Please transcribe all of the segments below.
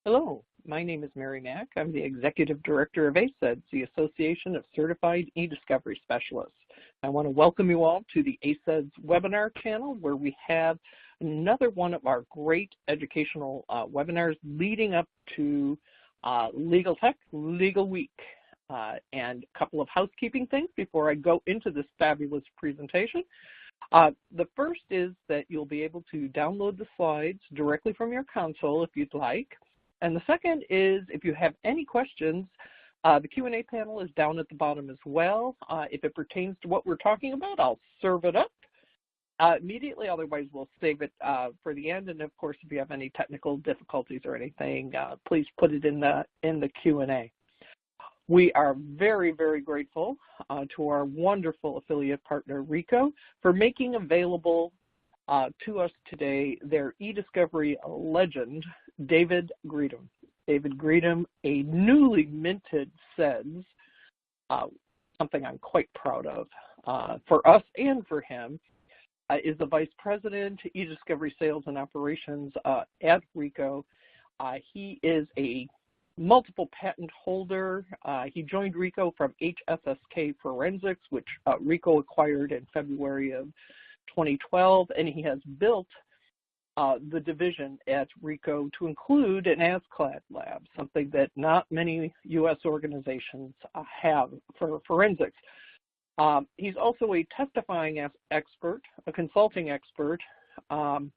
Hello, my name is Mary Mack. I'm the Executive Director of ACEDS, the Association of Certified eDiscovery Specialists. I want to welcome you all to the ACEDS webinar channel where we have another one of our great educational webinars leading up to Legal Tech Legal Week. And a couple of housekeeping things before I go into this fabulous presentation. The first is that you'll be able to download the slides directly from your console if you'd like. And the second is, if you have any questions, the Q&A panel is down at the bottom as well. If it pertains to what we're talking about, I'll serve it up immediately. Otherwise, we'll save it for the end. And of course, if you have any technical difficulties or anything, please put it in the Q&A. We are very, very grateful to our wonderful affiliate partner, RICO, for making available to us today their eDiscovery legend, David Greetham. David Greetham, a newly minted CEDS, something I'm quite proud of for us and for him, is the Vice President, eDiscovery Sales and Operations at RICO. He is a multiple patent holder. He joined RICO from HSSK Forensics, which RICO acquired in February of 2012, and he has built the division at RICO to include an ASCLD lab, something that not many U.S. organizations have for forensics. He's also a testifying expert, a consulting expert, and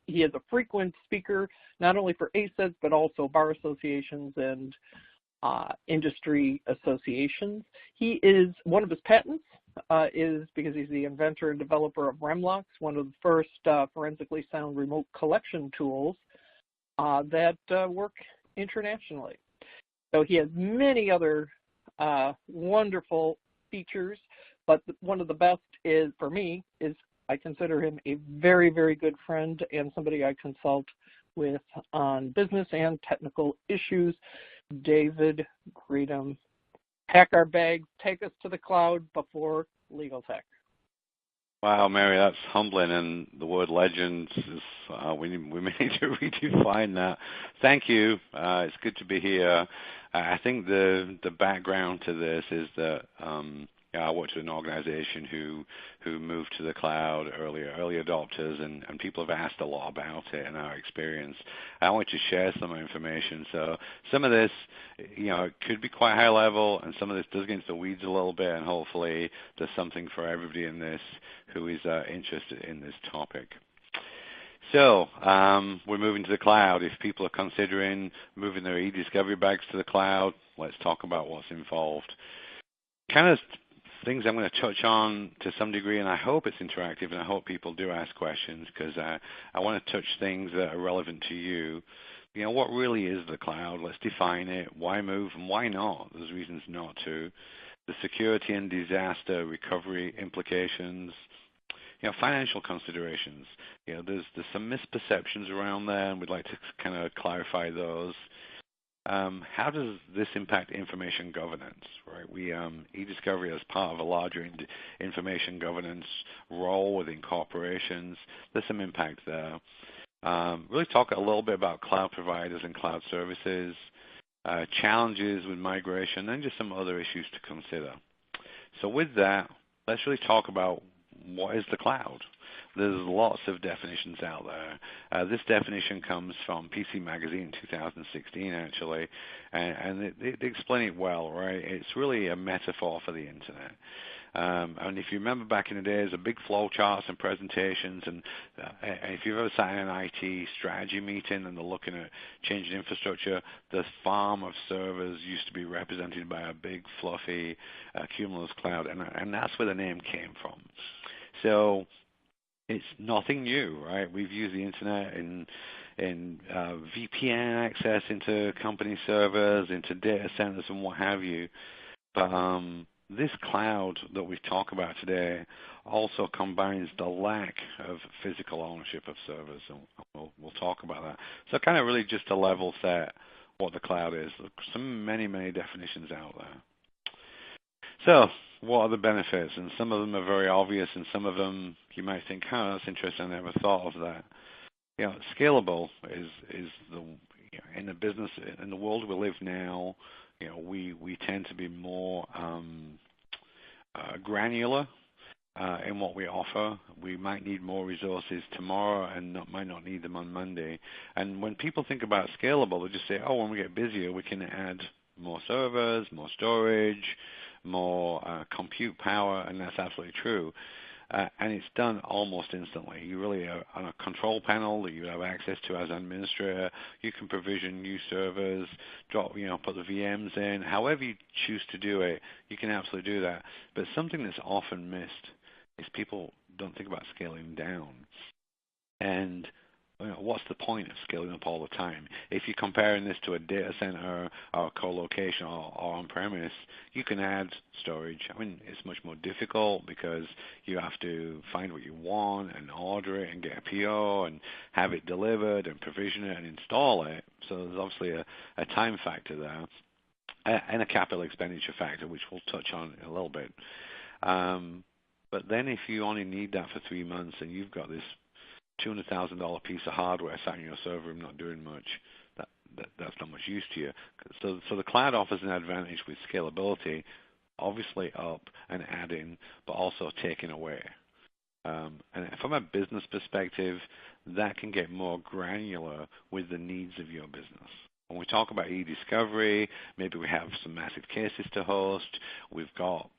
he is a frequent speaker, not only for ACEDS, but also bar associations and industry associations. He is, one of his patents is because he's the inventor and developer of REMLOX, one of the first forensically sound remote collection tools that work internationally. So he has many other wonderful features, but one of the best is, for me, is I consider him a very, very good friend and somebody I consult with on business and technical issues. David Greetham, pack our bags, take us to the cloud before legal tech. Wow, Mary, that's humbling, and the word legend is, we may need to redefine that. Thank you. It's good to be here. I think the background to this is that I worked at an organization who moved to the cloud early adopters, and people have asked a lot about it and our experience. I want to share some information. So some of this, it could be quite high level, and some of this does get into the weeds a little bit, and hopefully there's something for everybody in this who is interested in this topic. So we're moving to the cloud. If people are considering moving their eDiscovery bags to the cloud, let's talk about what's involved. Kind of things I'm going to touch on to some degree, and I hope it's interactive, and I hope people do ask questions, because I want to touch things that are relevant to you. What really is the cloud? Let's define it. Why move and why not? There's reasons not to. The security and disaster recovery implications. Financial considerations. There's some misperceptions around there, and we'd like to kind of clarify those. How does this impact information governance? Right, we eDiscovery as part of a larger information governance role within corporations. There's some impact there. Really talk a little bit about cloud providers and cloud services, challenges with migration, and just some other issues to consider. So with that, let's really talk about what is the cloud. There's lots of definitions out there. This definition comes from PC Magazine 2016, actually, and they explain it well, right? It's really a metaphor for the Internet. And if you remember back in the days, a big flow charts and presentations, and if you've ever sat in an IT strategy meeting and they're looking at changing infrastructure, the farm of servers used to be represented by a big, fluffy Cumulus cloud, and that's where the name came from. So it's nothing new, right? We've used the Internet in VPN access into company servers, into data centers, and what have you. But this cloud that we talk about today also combines the lack of physical ownership of servers, and we'll talk about that. So kind of really just to level set what the cloud is. There's many definitions out there. So what are the benefits? And some of them are very obvious, and some of them you might think, oh, that's interesting, I never thought of that. Scalable is the in the business in the world we live now. We tend to be more granular in what we offer. We might need more resources tomorrow and might not need them on Monday. And when people think about scalable, they just say, oh, when we get busier, we can add more servers, more storage, more compute power, and that's absolutely true. And it's done almost instantly. You really are on a control panel that you have access to as an administrator. You can provision new servers, put the VMs in. However you choose to do it, you can absolutely do that. But something that's often missed is people don't think about scaling down. And what's the point of scaling up all the time? If you're comparing this to a data center or co-location or on-premise, you can add storage. I mean, it's much more difficult because you have to find what you want and order it and get a PO and have it delivered and provision it and install it. So there's obviously a time factor there and a capital expenditure factor, which we'll touch on in a little bit. But then if you only need that for 3 months and you've got this $200,000 piece of hardware sat in your server room not doing much, that's not much use to you. So the cloud offers an advantage with scalability, obviously up and adding, but also taking away. And from a business perspective, that can get more granular with the needs of your business. When we talk about eDiscovery, maybe we have some massive cases to host. We've got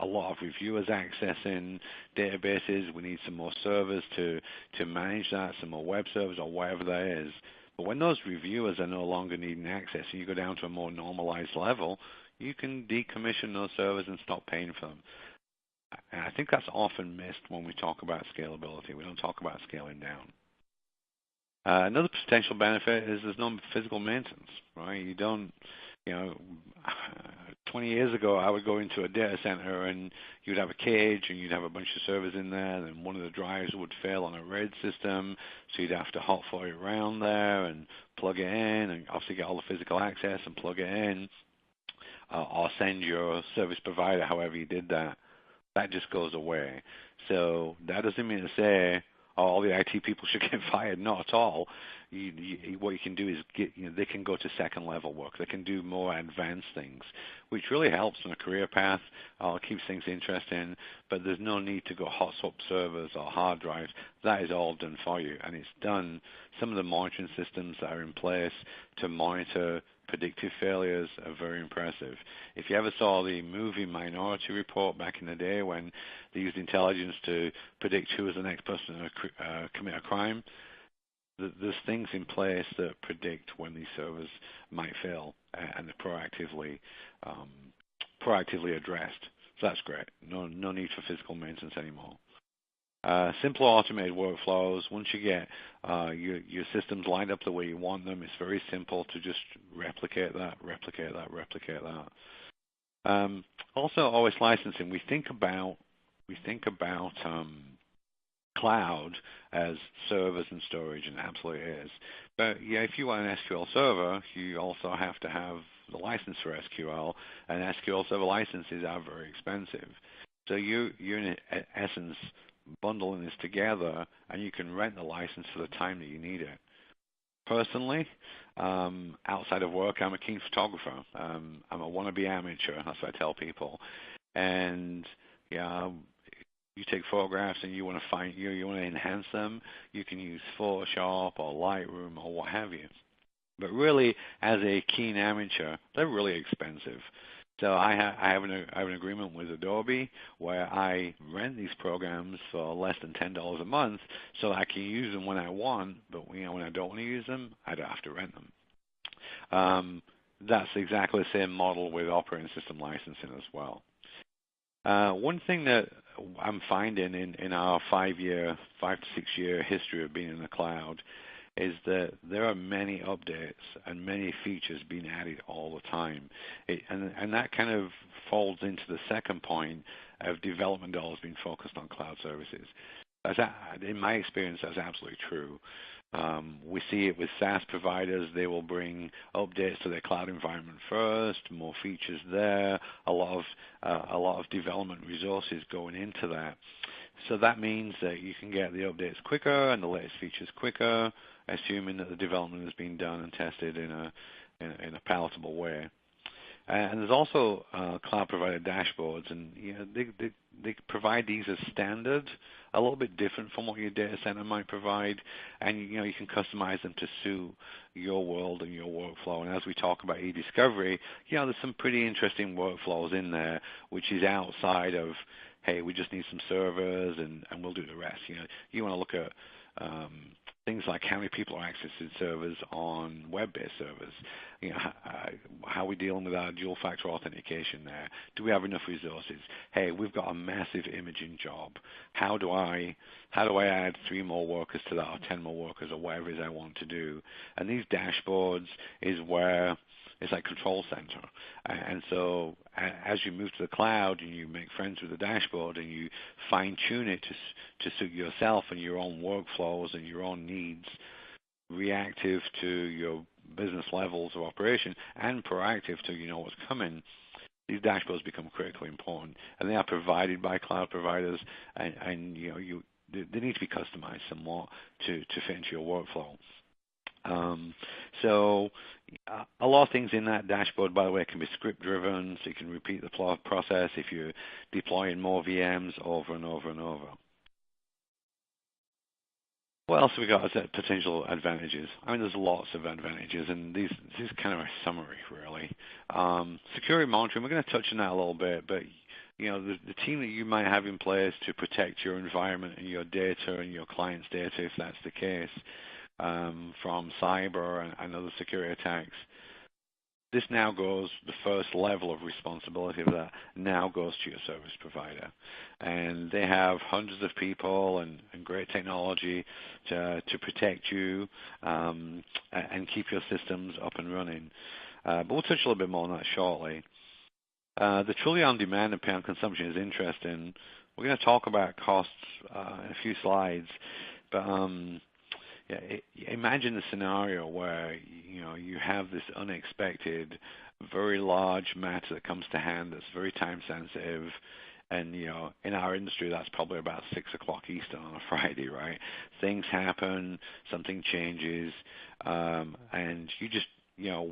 a lot of reviewers accessing databases. We need some more servers to manage that, some more web servers or whatever that is. But when those reviewers are no longer needing access and you go down to a more normalized level, you can decommission those servers and stop paying for them. And I think that's often missed when we talk about scalability. We don't talk about scaling down. Another potential benefit is there's no physical maintenance, right? You don't, 20 years ago, I would go into a data center and you'd have a cage and you'd have a bunch of servers in there, and one of the drives would fail on a RAID system, so you'd have to hotfire it around there and plug it in and obviously get all the physical access and plug it in, or send your service provider however you did that. That just goes away. So that doesn't mean to say all the IT people should get fired. Not at all. What you can do is they can go to second level work. They can do more advanced things, which really helps on a career path. Keeps things interesting. But there's no need to go hot swap servers or hard drives. That is all done for you, and it's done. Some of the monitoring systems that are in place to monitor predictive failures are very impressive. If you ever saw the movie Minority Report back in the day when they used intelligence to predict who was the next person to commit a crime, there's things in place that predict when these servers might fail, and they're proactively addressed. So that's great. No need for physical maintenance anymore. Simpler automated workflows. Once you get your systems lined up the way you want them, it's very simple to just replicate that. Also, always licensing. We think about cloud as servers and storage, and absolutely is. But if you want an SQL server, you also have to have the license for SQL, and SQL server licenses are very expensive. So you're in essence bundling this together, and you can rent the license for the time that you need it. Personally, outside of work, I'm a keen photographer. I'm a wannabe amateur. That's what I tell people. And you take photographs and you want to enhance them. You can use Photoshop or Lightroom or what have you. But really, as a keen amateur, they're really expensive. So I have an agreement with Adobe where I rent these programs for less than $10 a month, so I can use them when I want. But when I don't want to use them, I don't have to rent them. That's exactly the same model with operating system licensing as well. One thing that I'm finding in our 5 to 6 year history of being in the cloud is that there are many updates and many features being added all the time. And that kind of folds into the second point of development dollars being focused on cloud services. In my experience, that's absolutely true. We see it with SaaS providers. They will bring updates to their cloud environment first, more features there, a lot of development resources going into that. So that means that you can get the updates quicker and the latest features quicker, assuming that the development has been done and tested in a palatable way. And there's also cloud provider dashboards, and they provide these as standard, a little bit different from what your data center might provide, and you can customize them to suit your world and your workflow. And as we talk about eDiscovery, there's some pretty interesting workflows in there, which is outside of, hey, we just need some servers and we'll do the rest. You want to look at things like how many people are accessing servers on web-based servers. How are we dealing with our dual-factor authentication there? Do we have enough resources? Hey, we've got a massive imaging job. How do I add 3 more workers to that, or 10 more workers, or whatever it is I want to do? And these dashboards is where it's like control center. And so as you move to the cloud and you make friends with the dashboard and you fine-tune it to suit yourself and your own workflows and your own needs, reactive to your business levels of operation and proactive to what's coming, these dashboards become critically important. And they are provided by cloud providers, and they need to be customized somewhat to fit into your workflow. So a lot of things in that dashboard, by the way, can be script driven, so you can repeat the process if you're deploying more VMs over and over and over. What else have we got as potential advantages? I mean, there's lots of advantages, and this is kind of a summary, really. Security monitoring, we're going to touch on that a little bit, but the team that you might have in place to protect your environment and your data and your client's data, if that's the case, from cyber and other security attacks. This now goes, the first level of responsibility of that now goes to your service provider. And they have hundreds of people and great technology to protect you and keep your systems up and running. But we'll touch a little bit more on that shortly. The truly on-demand and pay-on-consumption is interesting. We're going to talk about costs in a few slides, but imagine the scenario where you have this unexpected, very large matter that comes to hand that's very time sensitive, and in our industry that's probably about 6 o'clock Eastern on a Friday, right? Things happen, something changes, and you just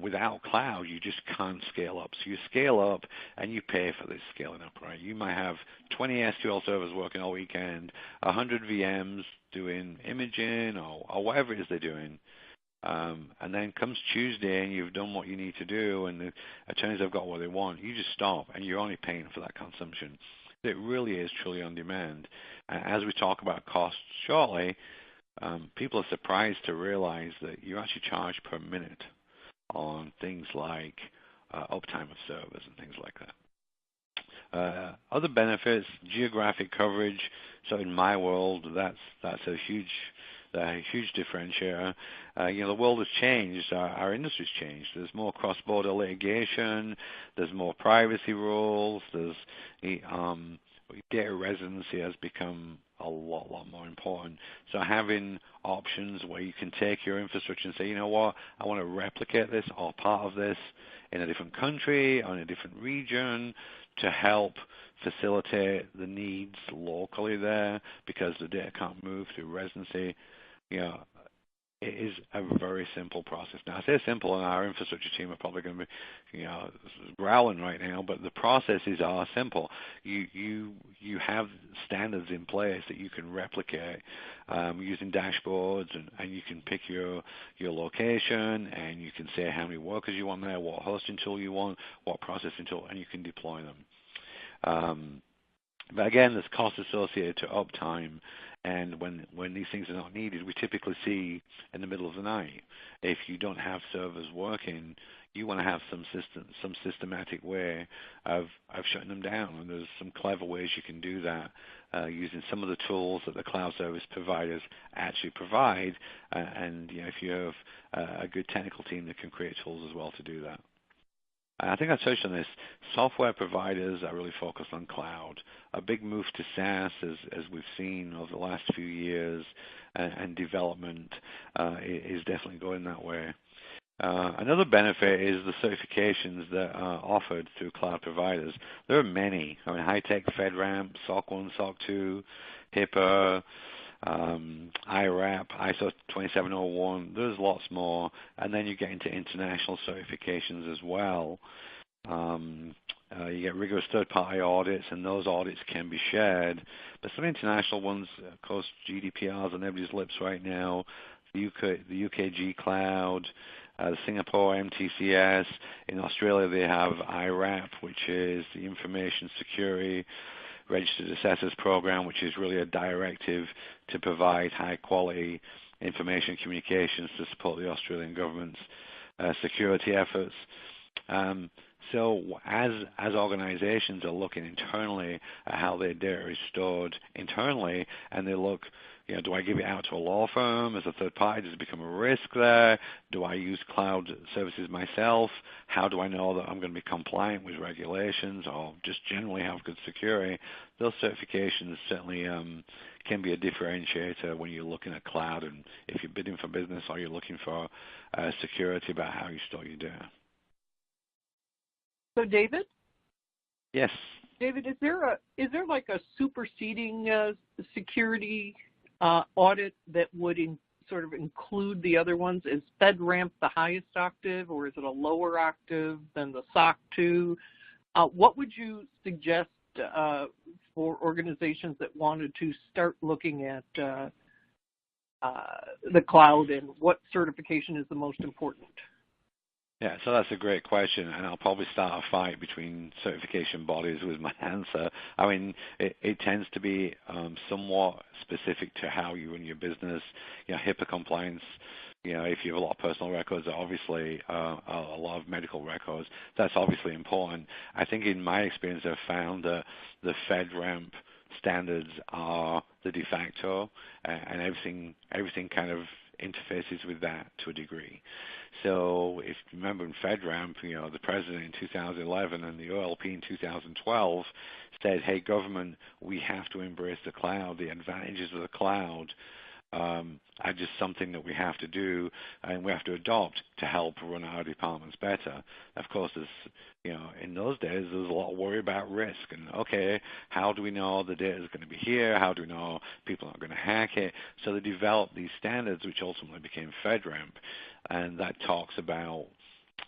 without cloud, you just can't scale up. So you scale up and you pay for this scaling up, right? You might have 20 SQL servers working all weekend, 100 VMs doing imaging or whatever it is they're doing. And then comes Tuesday and you've done what you need to do and the attorneys have got what they want. You just stop and you're only paying for that consumption. It really is truly on demand. As we talk about costs shortly, people are surprised to realize that you actually charge per minute on things like uptime of servers and things like that. Other benefits, geographic coverage. So in my world, that's a huge differentiator. The world has changed. Our industry's changed. There's more cross-border litigation. There's more privacy rules. There's data residency has become a lot more important. So having options where you can take your infrastructure and say, you know what, I want to replicate this or part of this in a different country or in a different region to help facilitate the needs locally there because the data can't move through residency. It is a very simple process. Now, I say simple, and our infrastructure team are probably going to be, growling right now, but the processes are simple. You have standards in place that you can replicate using dashboards, and you can pick your location, and you can say how many workers you want there, what hosting tool you want, what processing tool, and you can deploy them. But again, there's costs associated to uptime. And when these things are not needed, we typically see in the middle of the night. If you don't have servers working, you want to have some systematic way of shutting them down. And there's some clever ways you can do that using some of the tools that the cloud service providers actually provide. And if you have a good technical team that can create tools as well to do that. I think I touched on this. Software providers are really focused on cloud. A big move to SaaS, as we've seen over the last few years, and development is definitely going that way. Another benefit is the certifications that are offered through cloud providers. There are many. I mean, high-tech FedRAMP, SOC 1, SOC 2, HIPAA, IRAP, ISO 2701. There's lots more. And then you get into international certifications as well. You get rigorous third-party audits, and those audits can be shared. But some international ones, of course, GDPR's on everybody's lips right now. The UKG Cloud, the Singapore MTCS. In Australia, they have IRAP, which is the Information Security Registered Assessors Program, which is really a directive to provide high-quality information communications to support the Australian government's security efforts. So as organizations are looking internally at how their data is stored internally, and they look, do I give it out to a law firm as a third party? Does it become a risk there? Do I use cloud services myself? How do I know that I'm going to be compliant with regulations or just generally have good security? Those certifications certainly can be a differentiator when you're looking at cloud, and if you're bidding for business or you're looking for security about how you store your data. So, David? Yes. David, is there like a superseding security audit that would sort of include the other ones? Is FedRAMP the highest octave, or is it a lower octave than the SOC 2? What would you suggest for organizations that wanted to start looking at the cloud, and what certification is the most important? Yeah, so that's a great question, and I'll probably start a fight between certification bodies with my answer. I mean, it tends to be somewhat specific to how you run your business. HIPAA compliance, if you have a lot of personal records, obviously a lot of medical records, that's obviously important. I think in my experience, I've found that the FedRAMP standards are the de facto, and everything kind of interfaces with that to a degree. So if you remember in FedRAMP, the president in 2011 and the OLP in 2012 said, hey, government, we have to embrace the cloud. The advantages of the cloud are just something that we have to do, and we have to adopt to help run our departments better. Of course, in those days, there was a lot of worry about risk. And, okay, how do we know the data is going to be here? How do we know people aren't going to hack it? So they developed these standards, which ultimately became FedRAMP, and that talks about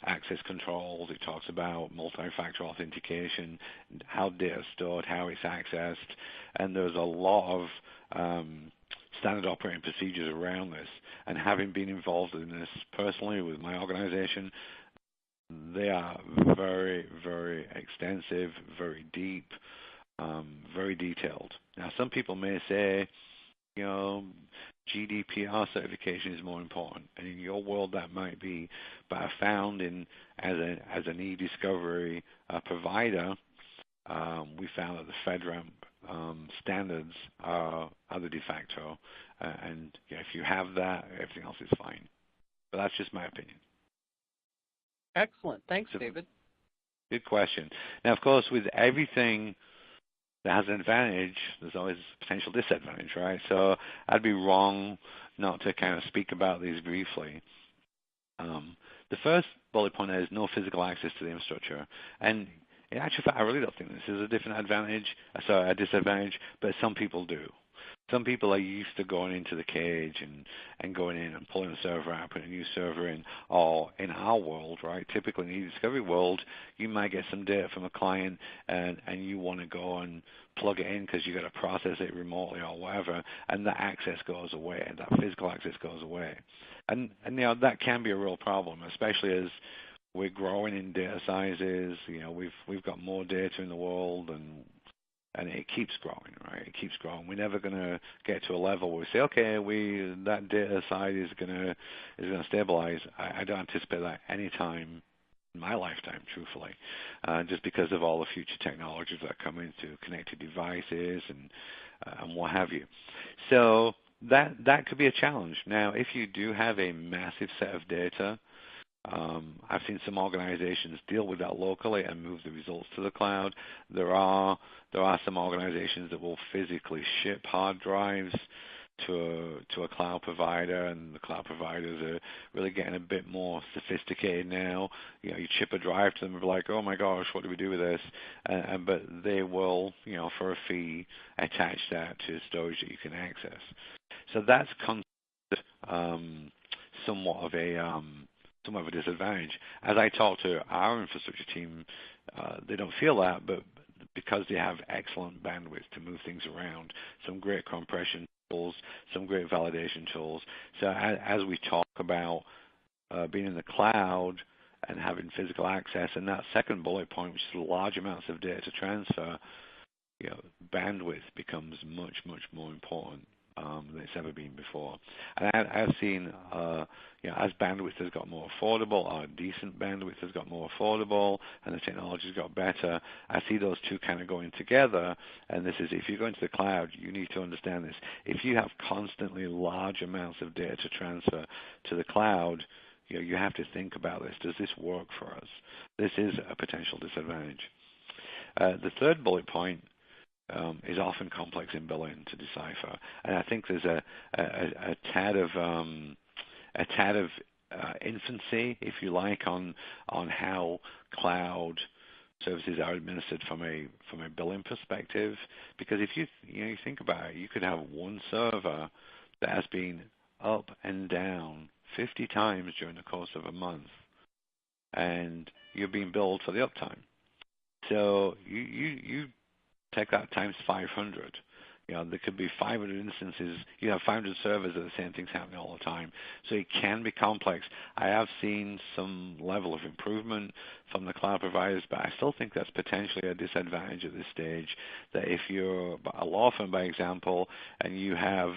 access controls. It talks about multi-factor authentication, how data is stored, how it's accessed, and there's a lot of standard operating procedures around this. And having been involved in this personally with my organization, they are very, very extensive, very deep, very detailed. Now, some people may say, GDPR certification is more important, and in your world that might be. But I found as an eDiscovery provider, we found that the FedRAMP standards are the de facto, and if you have that, everything else is fine. But that's just my opinion. Excellent. Thanks, David. Good question. Now, of course, with everything that has an advantage, there's always a potential disadvantage, right? So I'd be wrong not to kind of speak about these briefly. The first bullet point is no physical access to the infrastructure. And in actual fact, I really don't think this is a disadvantage, but some people do. Some people are used to going into the cage and going in and pulling a server out, putting a new server in. Or in our world, right, typically in the eDiscovery world, you might get some data from a client and you want to go and plug it in because you got to process it remotely or whatever, and that access goes away, that physical access goes away. And that can be a real problem, especially as we're growing in data sizes. We've got more data in the world, and it keeps growing, right? It keeps growing. We're never going to get to a level where we say, okay, that data side is going to stabilize. I don't anticipate that anytime in my lifetime, truthfully, just because of all the future technologies that come into connected devices and what have you. So that could be a challenge. Now, if you do have a massive set of data, I've seen some organizations deal with that locally and move the results to the cloud. There are some organizations that will physically ship hard drives to a cloud provider, and the cloud providers are really getting a bit more sophisticated now. You know, you chip a drive to them and be like, oh my gosh, what do we do with this? But they will, you know, for a fee, attach that to storage that you can access. So that's considered somewhat of a disadvantage. As I talk to our infrastructure team, they don't feel that, but because they have excellent bandwidth to move things around, some great compression tools, some great validation tools. So as we talk about being in the cloud and having physical access, and that second bullet point, which is large amounts of data to transfer, you know, bandwidth becomes much, much more important than it's ever been before. And I've seen, you know, as bandwidth has got more affordable, or decent bandwidth has got more affordable, and the technology's got better, I see those two kind of going together. And this is, if you go into the cloud, you need to understand this. If you have constantly large amounts of data to transfer to the cloud, you know, you have to think about this. Does this work for us? This is a potential disadvantage. The third bullet point is often complex in billing to decipher, and I think there's a tad of infancy, if you like, on how cloud services are administered from a billing perspective. Because if you think about it, you could have one server that has been up and down 50 times during the course of a month, and you're being billed for the uptime. So you take that times 500. You know, there could be 500 instances. You have 500 servers that the same thing's happening all the time. So it can be complex. I have seen some level of improvement from the cloud providers, but I still think that's potentially a disadvantage at this stage. That if you're a law firm, by example, and you have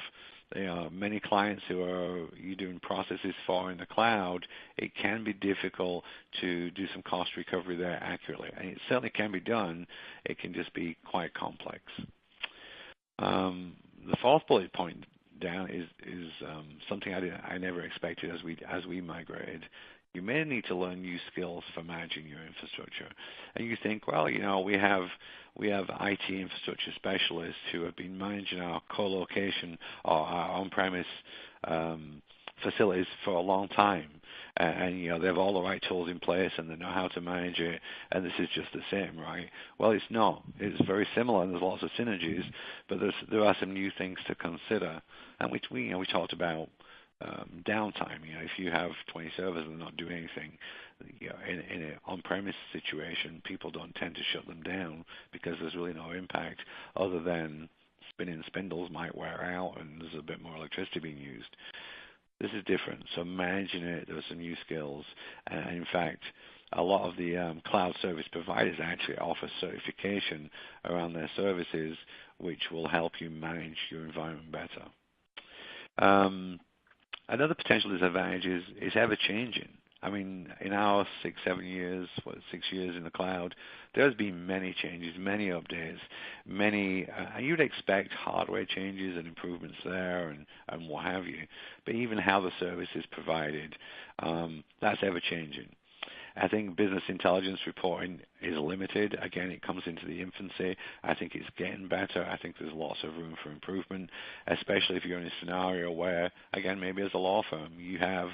many clients who are you doing processes for in the cloud, it can be difficult to do some cost recovery there accurately. And it certainly can be done. It can just be quite complex. The fourth bullet point down is something I never expected as we migrated. You may need to learn new skills for managing your infrastructure. And you think, well, you know, we have IT infrastructure specialists who have been managing our co-location or our on-premise facilities for a long time. And, you know, they have all the right tools in place and they know how to manage it, and this is just the same, right? Well, it's not. It's very similar, and there's lots of synergies, but there are some new things to consider. And we talked about downtime. You know, if you have 20 servers and not doing anything, you know, in an on-premise situation, people don't tend to shut them down because there's really no impact other than spinning spindles might wear out and there's a bit more electricity being used. This is different. So managing it, there are some new skills. And in fact, a lot of the cloud service providers actually offer certification around their services, which will help you manage your environment better. Another potential disadvantage is ever-changing. I mean, in our 6 years in the cloud, there's been many changes, many updates, and you'd expect hardware changes and improvements there and what have you. But even how the service is provided, that's ever-changing. I think business intelligence reporting is limited. Again, it comes into the infancy. I think it's getting better. I think there's lots of room for improvement, especially if you're in a scenario where, again, maybe as a law firm, you have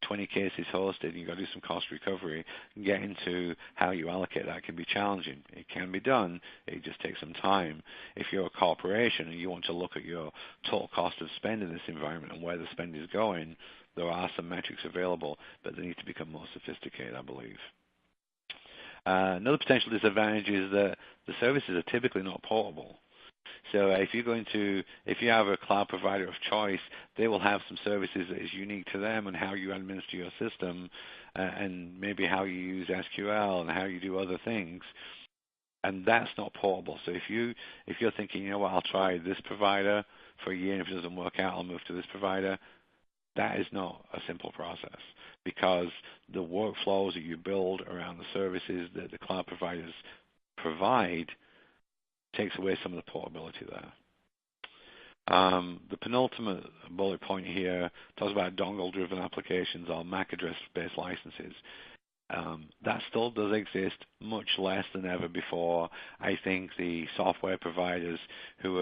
20 cases hosted and you've got to do some cost recovery. Getting to how you allocate that can be challenging. It can be done. It just takes some time. If you're a corporation and you want to look at your total cost of spend in this environment and where the spend is going, there are some metrics available, but they need to become more sophisticated, I believe. Another potential disadvantage is that the services are typically not portable. So if you have a cloud provider of choice, they will have some services that is unique to them and how you administer your system and maybe how you use SQL and how you do other things. And that's not portable. So if you're thinking, you know what, I'll try this provider for a year, and if it doesn't work out, I'll move to this provider. That is not a simple process because the workflows that you build around the services that the cloud providers provide takes away some of the portability there. The penultimate bullet point here talks about dongle-driven applications or MAC address-based licenses. That still does exist, much less than ever before. I think the software providers who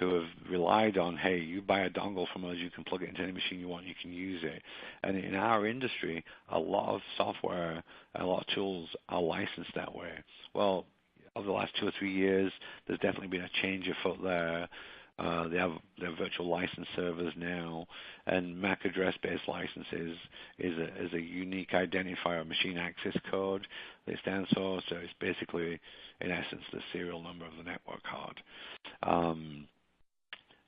have relied on, hey, you buy a dongle from us, you can plug it into any machine you want, you can use it. And in our industry, a lot of software, a lot of tools are licensed that way. Well, over the last 2 or 3 years, there's definitely been a change afoot there. They have their virtual license servers now, and MAC address-based licenses is a unique identifier, machine access code that it stands for. So it's basically, in essence, the serial number of the network card.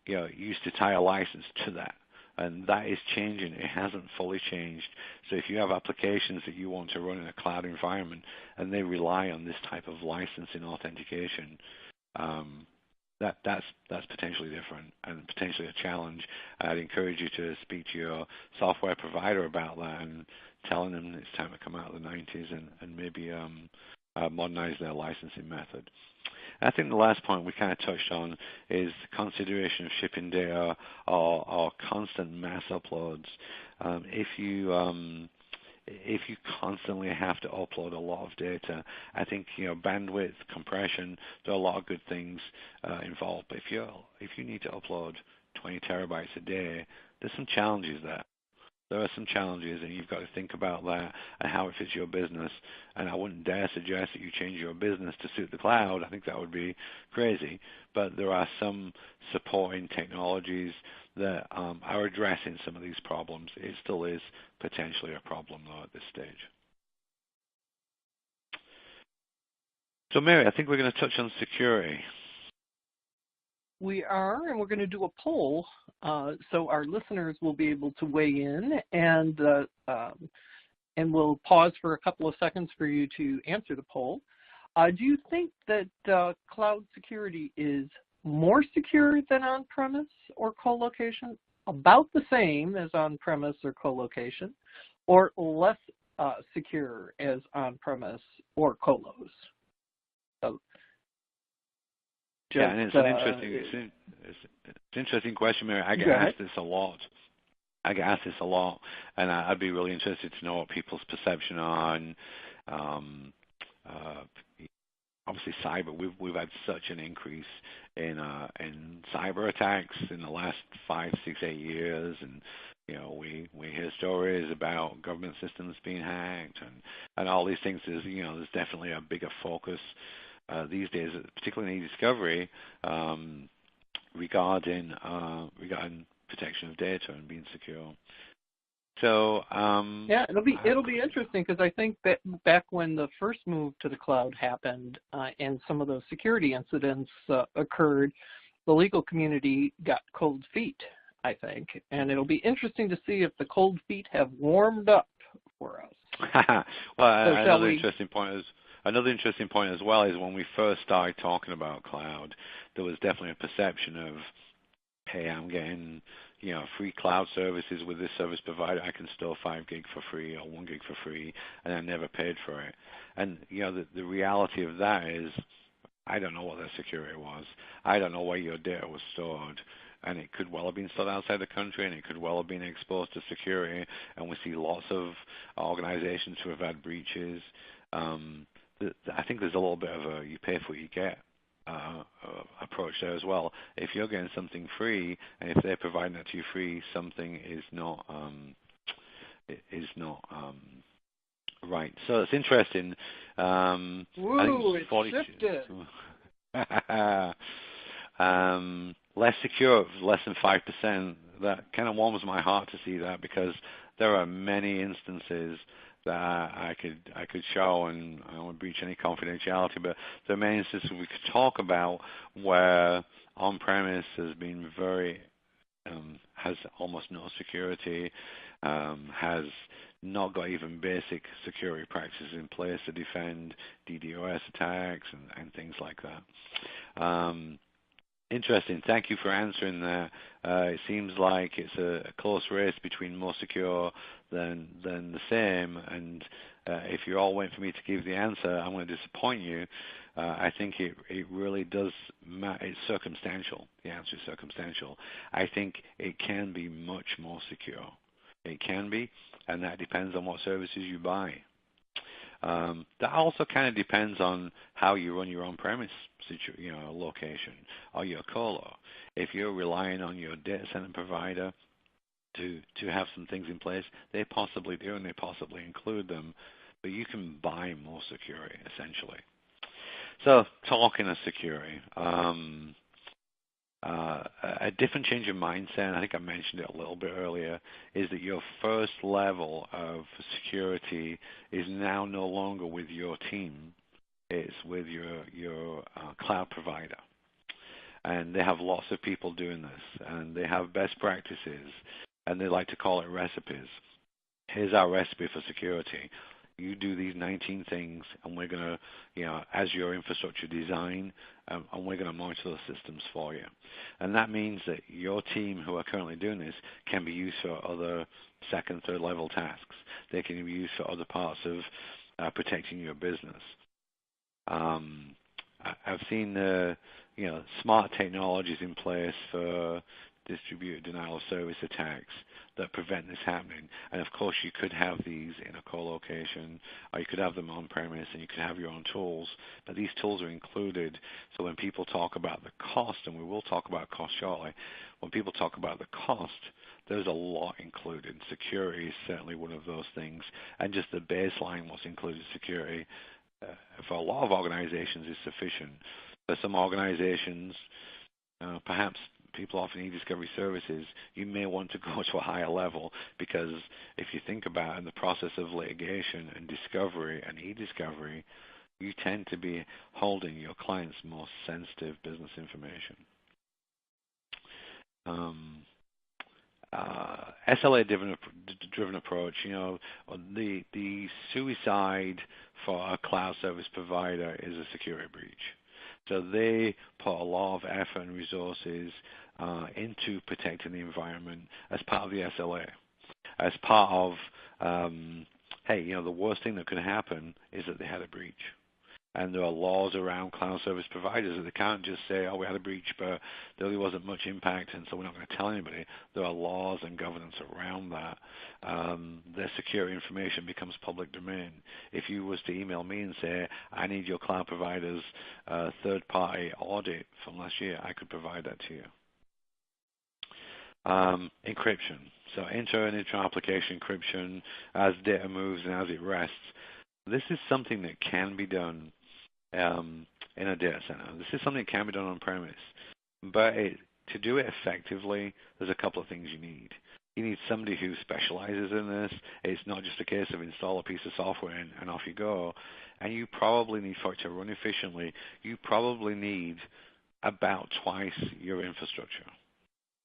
You used to tie a license to that, and that is changing. It hasn't fully changed. So if you have applications that you want to run in a cloud environment and they rely on this type of licensing authentication, that's potentially different and potentially a challenge. I'd encourage you to speak to your software provider about that and telling them it's time to come out of the 90s and maybe modernize their licensing method. I think the last point we kind of touched on is the consideration of shipping data or constant mass uploads. If you constantly have to upload a lot of data, I think bandwidth, compression, there are a lot of good things involved. But if you need to upload 20 terabytes a day, there's some challenges there. There are some challenges, and you've got to think about that and how it fits your business. And I wouldn't dare suggest that you change your business to suit the cloud. I think that would be crazy. But there are some supporting technologies that are addressing some of these problems. It still is potentially a problem, though, at this stage. So, Mary, I think we're going to touch on security. We are, and we're going to do a poll, so our listeners will be able to weigh in, and we'll pause for a couple of seconds for you to answer the poll. Do you think that cloud security is more secure than on-premise or co-location, about the same as on-premise or co-location, or less secure as on-premise or colos? So, and it's an interesting question, Mary. I get asked this a lot. And I'd be really interested to know what people's perception on. Obviously, cyber. We've had such an increase in cyber attacks in the last 5, 6, 8 years, and we hear stories about government systems being hacked and all these things. There's definitely a bigger focus these days, particularly in eDiscovery, regarding protection of data and being secure. So yeah, it'll be interesting, because I think that back when the first move to the cloud happened and some of those security incidents occurred, the legal community got cold feet, I think, and it'll be interesting to see if the cold feet have warmed up for us. Well, another interesting point as well is when we first started talking about cloud, there was definitely a perception of, hey, I'm getting free cloud services with this service provider. I can store 5 gig for free or 1 gig for free, and I never paid for it. And the reality of that is, I don't know what their security was. I don't know where your data was stored. And it could well have been stored outside the country, and it could well have been exposed to security. And we see lots of organizations who have had breaches. I think there's a little bit of a you pay for what you get approach there as well. If you're getting something free, and if they're providing that to you free, something is not right. So it's interesting. It shifted. Less secure, less than 5%. That kind of warms my heart to see that, because there are many instances that I could show, and I won't breach any confidentiality, but there are many instances we could talk about where on-premise has been has almost no security, has not got even basic security practices in place to defend DDoS attacks and things like that. Interesting. Thank you for answering that. It seems like it's a close race between more secure than the same. And if you're all waiting for me to give the answer, I'm going to disappoint you. I think it really does matter. It's circumstantial. The answer is circumstantial. I think it can be much more secure. It can be, and that depends on what services you buy. That also kind of depends on how you run your on-premise location or your colo. If you're relying on your data center provider to have some things in place, they possibly do, and they possibly include them, but you can buy more security, essentially. So talking of security, a different change of mindset, I think I mentioned it a little bit earlier, is that your first level of security is now no longer with your team. It's with your cloud provider. And they have lots of people doing this, and they have best practices, and they like to call it recipes. Here's our recipe for security. You do these 19 things, and we're going to, as your infrastructure design, and we're going to monitor those systems for you. And that means that your team who are currently doing this can be used for other second, third level tasks. They can be used for other parts of protecting your business. I've seen smart technologies in place for distributed denial of service attacks that prevent this happening. And of course, you could have these in a co-location, or you could have them on-premise, and you could have your own tools. But these tools are included. So when people talk about the cost, and we will talk about cost shortly, when people talk about the cost, there's a lot included. Security is certainly one of those things, and just the baseline what's included security for a lot of organizations is sufficient. For some organizations, perhaps people offering e-discovery services, you may want to go to a higher level, because if you think about it, in the process of litigation and discovery and e-discovery, you tend to be holding your client's most sensitive business information. SLA-driven approach, the suicide for a cloud service provider is a security breach. So they put a lot of effort and resources into protecting the environment as part of the SLA, as part of, the worst thing that could happen is that they had a breach. And there are laws around cloud service providers that they can't just say, oh, we had a breach, but there really wasn't much impact, and so we're not going to tell anybody. There are laws and governance around that. Their security information becomes public domain. If you was to email me and say, I need your cloud provider's third-party audit from last year, I could provide that to you. Encryption. So inter- and intra-application encryption as data moves and as it rests. This is something that can be done in a data center. This is something that can be done on-premise. But to do it effectively, there's a couple of things you need. You need somebody who specializes in this. It's not just a case of install a piece of software and off you go. And you probably need, for it to run efficiently, you probably need about twice your infrastructure.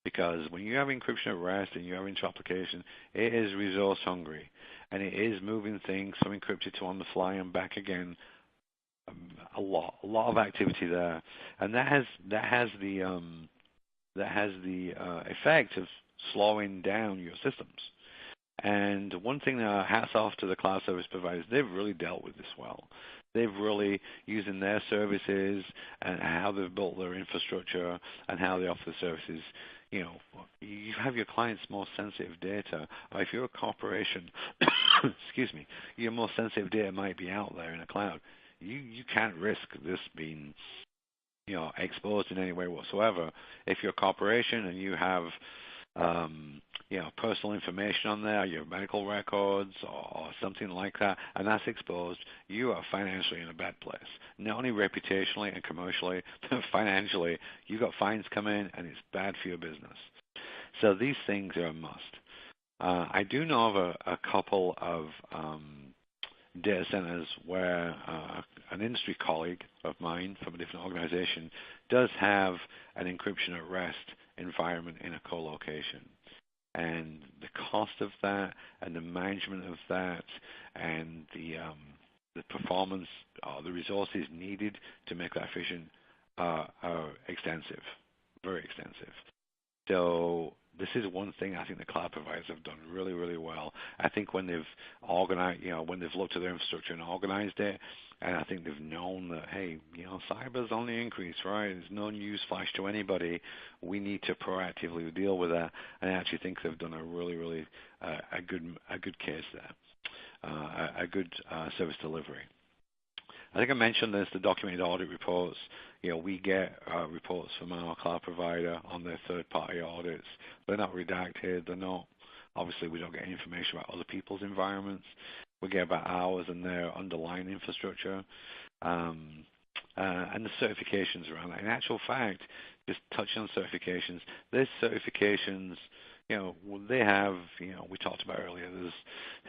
Because when you have encryption at rest and you have inter-application, it is resource hungry, and it is moving things from encrypted to on the fly and back again. A lot of activity there, and that has the effect of slowing down your systems. And one thing, hats off to the cloud service providers, they've really dealt with this well. They've really, using their services and how they've built their infrastructure and how they offer the services, you have your client's most sensitive data. Or if you're a corporation, excuse me, your most sensitive data might be out there in a cloud. You can't risk this being, exposed in any way whatsoever. If you're a corporation and you have, personal information on there, your medical records or something like that, and that's exposed, you are financially in a bad place. Not only reputationally and commercially, but financially, you've got fines coming, and it's bad for your business. So these things are a must. I do know of a couple of data centers where an industry colleague of mine from a different organization does have an encryption at rest environment in a co-location. And the cost of that and the management of that and the performance, the resources needed to make that efficient are extensive, very extensive. So this is one thing I think the cloud providers have done really, really well. I think when they've organized, when they've looked at their infrastructure and organized it, and I think they've known that, hey, cyber's on the increase, right? There's no news flash to anybody. We need to proactively deal with that. And I actually think they've done a really, really a good case there. a good service delivery. I think I mentioned this, the documented audit reports. We get reports from our cloud provider on their third-party audits. They're not redacted. They're not, obviously, we don't get information about other people's environments. We get about ours and their underlying infrastructure. And the certifications around that. In actual fact, just touching on certifications, there's certifications, they have, we talked about earlier, there's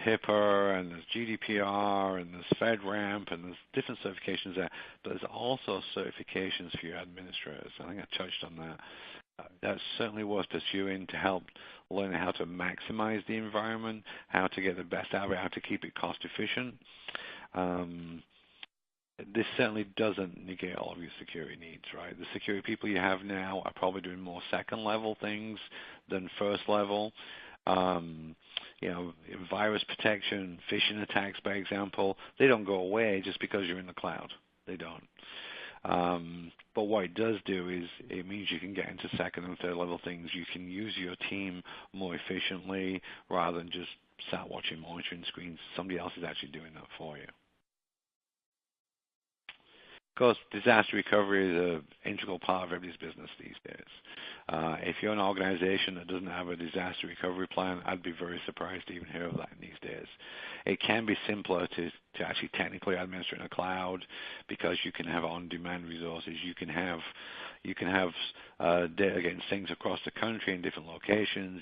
HIPAA and there's GDPR and there's FedRAMP and there's different certifications there, but there's also certifications for your administrators. I think I touched on that. That's certainly worth pursuing to help learn how to maximize the environment, how to get the best out of it, how to keep it cost efficient. This certainly doesn't negate all of your security needs, right? The security people you have now are probably doing more second-level things than first-level. Virus protection, phishing attacks, by example, they don't go away just because you're in the cloud. They don't. But what it does do is it means you can get into second and third level things. You can use your team more efficiently rather than just sat watching monitoring screens. Somebody else is actually doing that for you. Of course, disaster recovery is an integral part of everybody's business these days. If you're an organization that doesn't have a disaster recovery plan, I'd be very surprised to even hear of that these days. It can be simpler to actually technically administer in a cloud because you can have on-demand resources. You can have data getting synced across the country in different locations.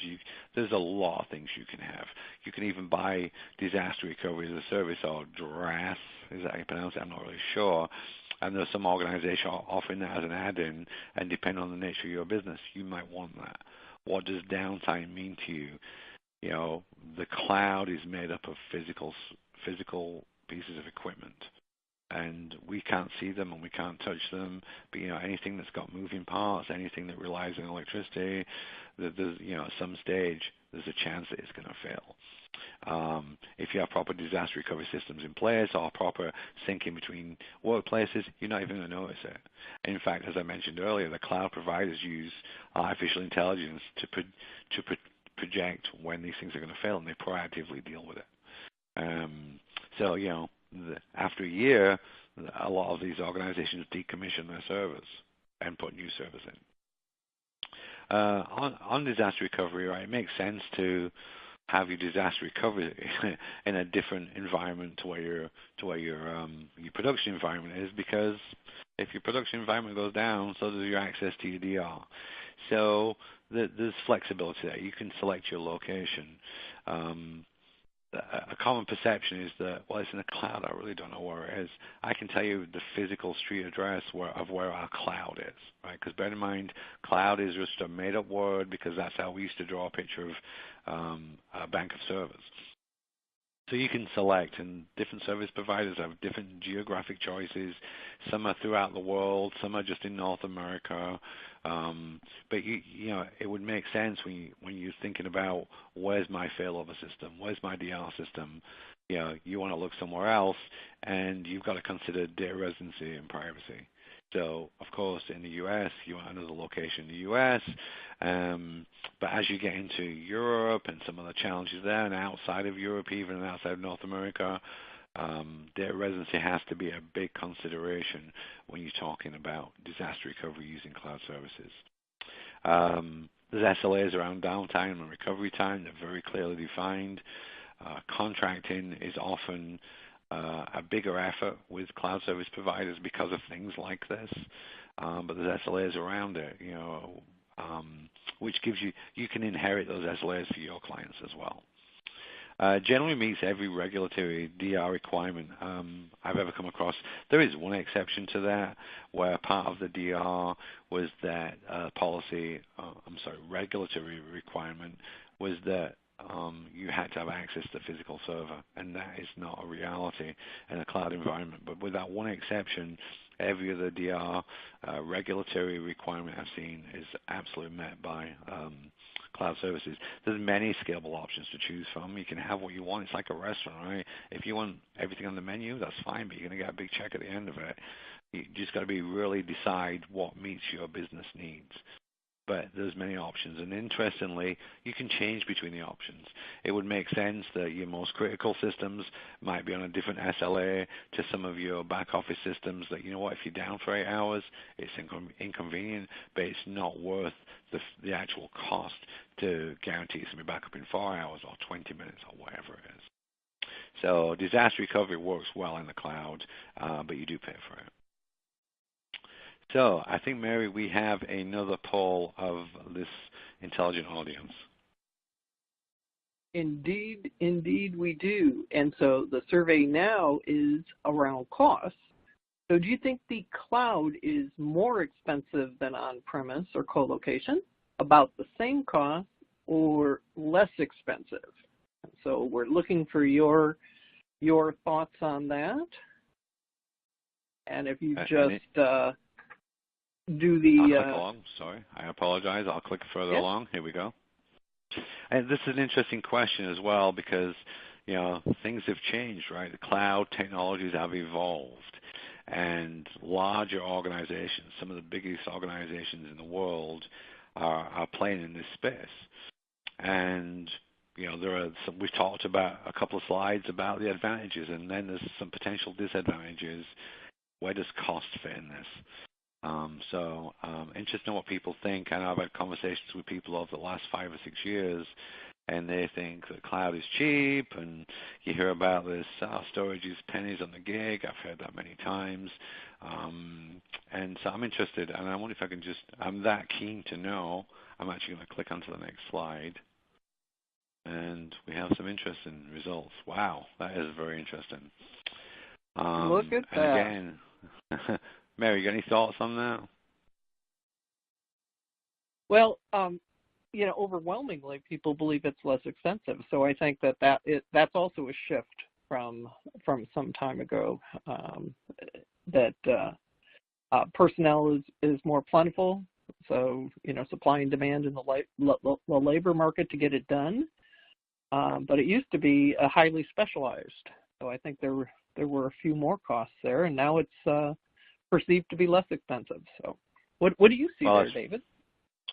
There's a lot of things you can have. You can even buy disaster recovery as a service, or DRAS, is that how you pronounce it? I'm not really sure. And there's some organization offering that as an add-in, and depending on the nature of your business, you might want that. What does downtime mean to you? The cloud is made up of physical pieces of equipment, and we can't see them and we can't touch them. But anything that's got moving parts, anything that relies on electricity, there's at some stage there's a chance that it's going to fail. If you have proper disaster recovery systems in place or proper syncing between workplaces, you're not even going to notice it. In fact, as I mentioned earlier, the cloud providers use artificial intelligence to project when these things are going to fail, and they proactively deal with it. So, after a year, a lot of these organizations decommission their servers and put new servers in. On disaster recovery, right, it makes sense to have your disaster recovery in a different environment to where your production environment is, because if your production environment goes down, so does your access to your DR. So there's flexibility there. You can select your location. A common perception is that, well, it's in the cloud. I really don't know where it is. I can tell you the physical street address of where our cloud is, right? Because bear in mind, cloud is just a made-up word because that's how we used to draw a picture of a bank of servers. So you can select, and different service providers have different geographic choices. Some are throughout the world, some are just in North America. But it would make sense when you're thinking about where's my failover system, where's my DR system. You want to look somewhere else, and you've got to consider data residency and privacy. So, of course, in the U.S., you want another location in the U.S., but as you get into Europe and some of the challenges there, and outside of Europe, even outside of North America, data residency has to be a big consideration when you're talking about disaster recovery using cloud services. There's SLAs around downtime and recovery time. They're very clearly defined. Contracting is often a bigger effort with cloud service providers because of things like this, but there's SLAs around it, which gives you can inherit those SLAs for your clients as well. Generally meets every regulatory DR requirement I've ever come across. There is one exception to that, where part of the DR was that regulatory requirement was that you had to have access to the physical server, and that is not a reality in a cloud environment. But with that one exception, every other DR regulatory requirement I've seen is absolutely met by cloud services. There's many scalable options to choose from. You can have what you want. It's like a restaurant, right? If you want everything on the menu, that's fine, but you're going to get a big check at the end of it. You just got to really decide what meets your business needs. but there's many options. And interestingly, you can change between the options. It would make sense that your most critical systems might be on a different SLA to some of your back office systems that, you know what, if you're down for 8 hours, it's inconvenient, but it's not worth the actual cost to guarantee it's going to be back up in 4 hours or 20 minutes or whatever it is. So disaster recovery works well in the cloud, but you do pay for it. So I think, Mary, we have another poll of this intelligent audience. Indeed, indeed we do. And so the survey now is around cost. So do you think the cloud is more expensive than on-premise or co-location, about the same cost, or less expensive? So we're looking for your thoughts on that. And if you just do the... I'll click along. Sorry, I apologize. I'll click further along. Here we go. And this is an interesting question as well because, you know, things have changed, right? The cloud technologies have evolved. And larger organizations, some of the biggest organizations in the world, are playing in this space. And, you know, there are some, we've talked about a couple of slides about the advantages, and then there's some potential disadvantages. Where does cost fit in this? Interested in what people think. I know I've had conversations with people over the last 5 or 6 years, and they think that cloud is cheap, and you hear about this, storage is pennies on the gig. I've heard that many times. And so I'm interested, and I wonder if I can just, I'm that keen to know. I'm actually going to click onto the next slide. And we have some interesting results. Wow, that is very interesting. Look at that. And again, Mary, you got any thoughts on that? Well, you know, overwhelmingly, people believe it's less expensive. So I think that's also a shift from some time ago. That personnel is more plentiful. So, you know, supply and demand in the labor market to get it done. But it used to be highly specialized. So I think there were a few more costs there, and now it's perceived to be less expensive. So what do you see there, David?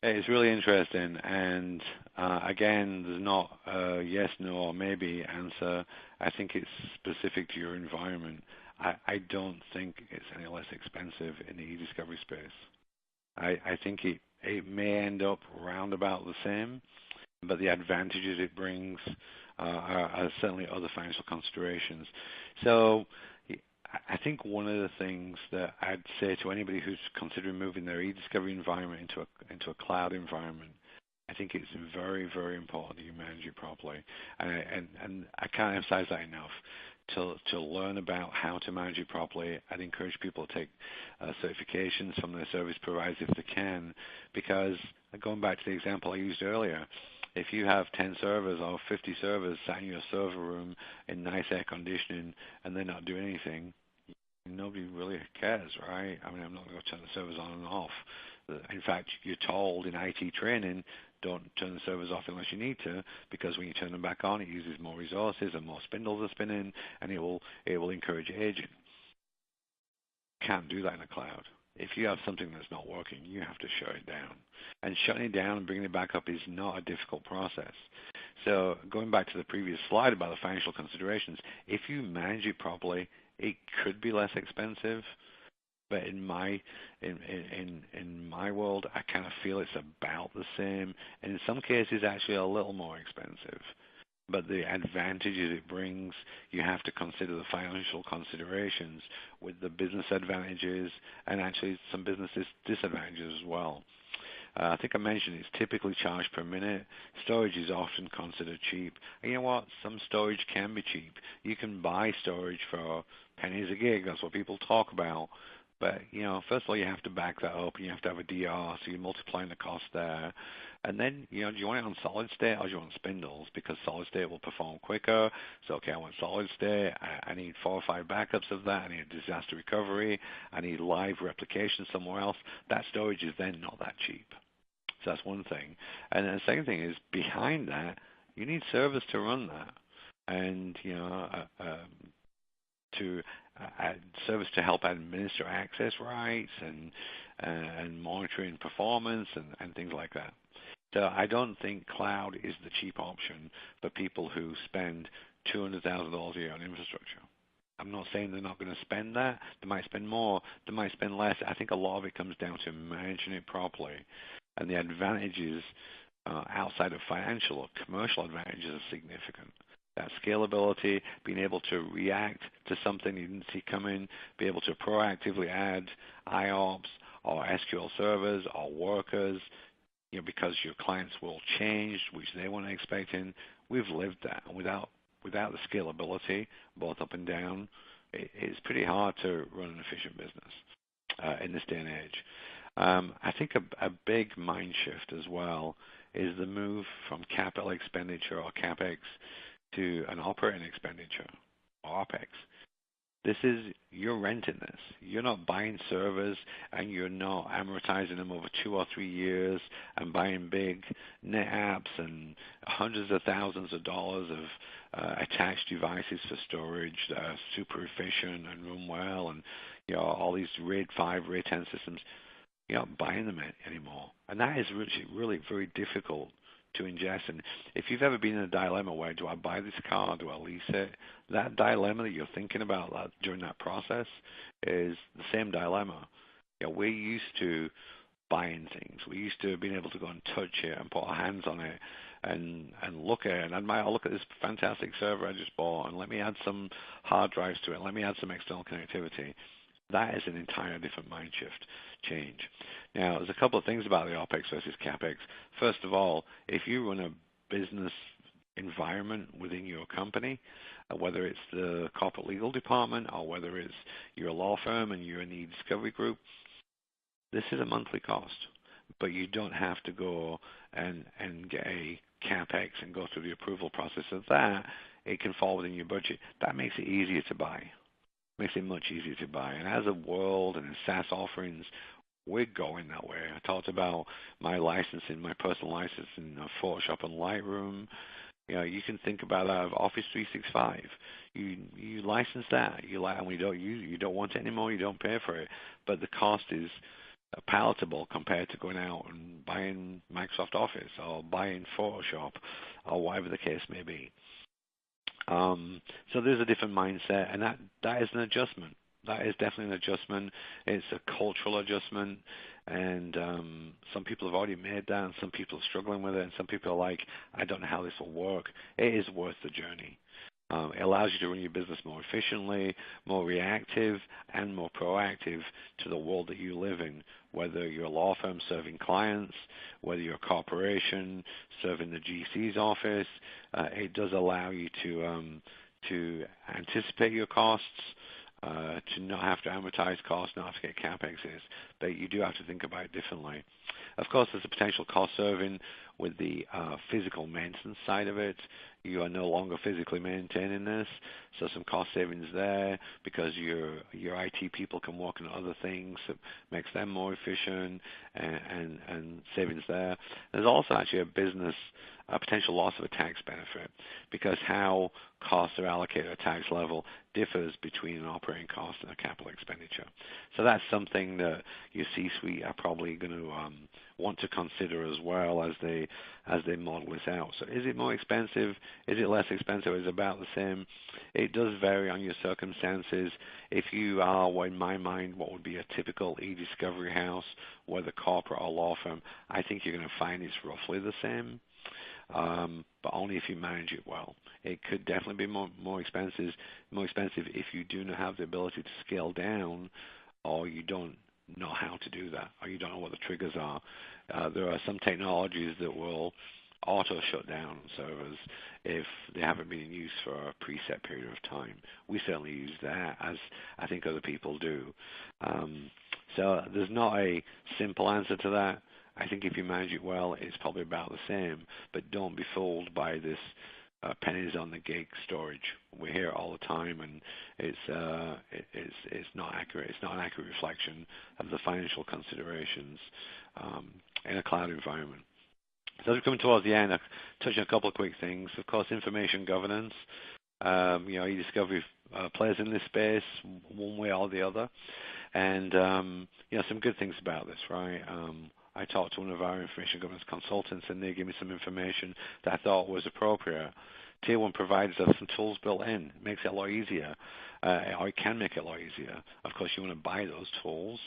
It's really interesting, and again, there's not a yes, no, or maybe answer. I think it's specific to your environment. I don't think it's any less expensive in the eDiscovery space. I think it may end up round about the same, but the advantages it brings are certainly other financial considerations. So I think one of the things that I'd say to anybody who's considering moving their eDiscovery environment into a cloud environment, I think it's very, very important that you manage it properly. And I can't emphasize that enough. To learn about how to manage it properly, I'd encourage people to take certifications from their service providers if they can, because going back to the example I used earlier, if you have 10 servers or 50 servers sat in your server room in nice air conditioning and they're not doing anything, nobody really cares, right? I mean, I'm not going to turn the servers on and off. In fact, you're told in IT training, don't turn the servers off unless you need to, because when you turn them back on, it uses more resources and more spindles are spinning, and it will encourage aging. Can't do that in the cloud. If you have something that's not working, you have to shut it down. And shutting it down and bringing it back up is not a difficult process. So going back to the previous slide about the financial considerations, if you manage it properly, it could be less expensive. But in my world, I kind of feel it's about the same, and in some cases actually a little more expensive. But the advantages it brings, you have to consider the financial considerations with the business advantages and actually some business disadvantages as well. I think I mentioned it's typically charged per minute. Storage is often considered cheap. And you know what? Some storage can be cheap. You can buy storage for pennies a gig. That's what people talk about. But, you know, first of all, you have to back that up, and you have to have a DR, so you're multiplying the cost there. And then, you know, do you want it on solid state or do you want spindles? Because solid state will perform quicker. So, okay, I want solid state. I need 4 or 5 backups of that. I need a disaster recovery. I need live replication somewhere else. That storage is then not that cheap. So that's one thing. And then the second thing is, behind that, you need servers to run that. And, you know, service to help administer access rights and monitoring performance and things like that. So I don't think cloud is the cheap option for people who spend $200,000 a year on infrastructure. I'm not saying they're not going to spend that. They might spend more. They might spend less. I think a lot of it comes down to managing it properly. And the advantages outside of financial or commercial advantages are significant. That scalability, being able to react to something you didn't see coming, be able to proactively add IOPS or SQL servers or workers, because your clients will change, which they weren't expecting. We've lived that. And without the scalability, both up and down, it's pretty hard to run an efficient business in this day and age. I think a big mind shift as well is the move from capital expenditure or CapEx to an operating expenditure or OpEx. You're renting this. You're not buying servers and you're not amortizing them over 2 or 3 years and buying big net apps and hundreds of thousands of dollars of attached devices for storage that are super efficient and run well, and all these RAID 5, RAID 10 systems. You're not buying them anymore, and that is really very difficult to ingest. And if you've ever been in a dilemma where, do I buy this car or do I lease it, that dilemma that you're thinking about during that process is the same dilemma. We're used to buying things. We're used to being able to go and touch it and put our hands on it and look at it and admire, look at this fantastic server I just bought, and let me add some hard drives to it, let me add some external connectivity. That is an entire different mind shift change. Now, there's a couple of things about the OpEx versus CapEx. First of all, if you run a business environment within your company, whether it's the corporate legal department or whether it's your law firm and you're in the eDiscovery group, this is a monthly cost. But you don't have to go and get a CapEx and go through the approval process of that. It can fall within your budget. That makes it easier to buy. Makes it much easier to buy. And as a world and in SaaS offerings, we're going that way. I talked about my licensing, my personal license in Photoshop and Lightroom. You can think about that of Office 365. You license that, and you don't want it anymore. You don't pay for it, but the cost is palatable compared to going out and buying Microsoft Office or buying Photoshop or whatever the case may be. So there's a different mindset, and that is an adjustment. That is definitely an adjustment. It's a cultural adjustment, and some people have already made that, and some people are struggling with it, and some people are like, I don't know how this will work. It is worth the journey. It allows you to run your business more efficiently, more reactive, and more proactive to the world that you live in, whether you're a law firm serving clients, whether you're a corporation serving the GC's office. It does allow you to anticipate your costs, to not have to amortize costs, not have to get CapExes, but you do have to think about it differently. Of course, there's a potential cost serving with the physical maintenance side of it. You are no longer physically maintaining this, so some cost savings there because your IT people can work on other things that makes them more efficient and savings there. There's also actually a potential loss of a tax benefit because how costs are allocated at a tax level differs between an operating cost and a capital expenditure. So that's something that your C-suite are probably going to want to consider as well as they model this out. So is it more expensive? Is it less expensive? Is it about the same? It does vary on your circumstances. If you are, in my mind, what would be a typical eDiscovery house, whether corporate or law firm, I think you're going to find it's roughly the same. But only if you manage it well. It could definitely be more expensive if you do not have the ability to scale down, or you don't know how to do that, or you don't know what the triggers are. There are some technologies that will auto shut down servers if they haven't been in use for a preset period of time. We certainly use that, as I think other people do. So there's not a simple answer to that. I think if you manage it well, it's probably about the same. But don't be fooled by this pennies on the gig storage. We hear it all the time, and it's not accurate. It's not an accurate reflection of the financial considerations in a cloud environment. So as we're coming towards the end, I'll touch on a couple of quick things. Of course, information governance. eDiscovery plays in this space one way or the other. And, some good things about this, right? I talked to one of our information governance consultants, and they gave me some information that I thought was appropriate. Tier 1 providers have some tools built in. It makes it a lot easier, or it can make it a lot easier. Of course, you want to buy those tools,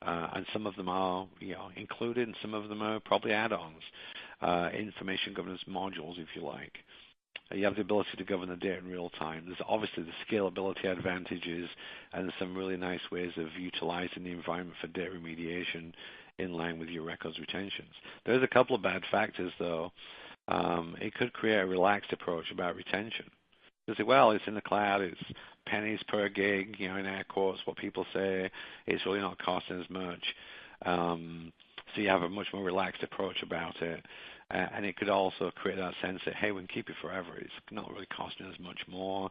and some of them are included, and some of them are probably add-ons, information governance modules, if you like. You have the ability to govern the data in real time. There's obviously the scalability advantages, and there's some really nice ways of utilizing the environment for data remediation in line with your records retentions. There's a couple of bad factors, though. It could create a relaxed approach about retention. You say, well, it's in the cloud, it's pennies per gig, in air quotes, what people say. It's really not costing as much. So you have a much more relaxed approach about it. And it could also create that sense that, hey, we can keep it forever. It's not really costing us much more.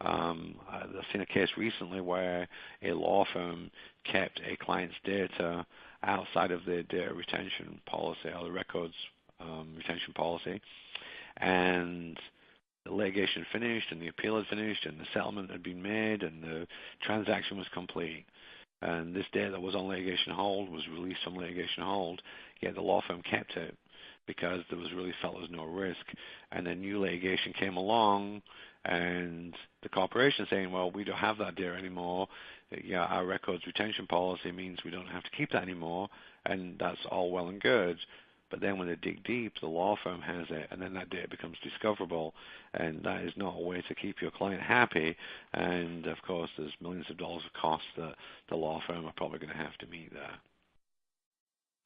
I've seen a case recently where a law firm kept a client's data outside of their data retention policy or the records retention policy. And the litigation finished and the appeal had finished and the settlement had been made and the transaction was complete. And this data that was on litigation hold was released from litigation hold, yet the law firm kept it because there was really felt there was no risk. And then new litigation came along, and the corporation saying, well, we don't have that data anymore. Our records retention policy means we don't have to keep that anymore, and that's all well and good. But then when they dig deep, the law firm has it, and then that data becomes discoverable, and that is not a way to keep your client happy. And, of course, there's millions of dollars of costs that the law firm are probably going to have to meet there.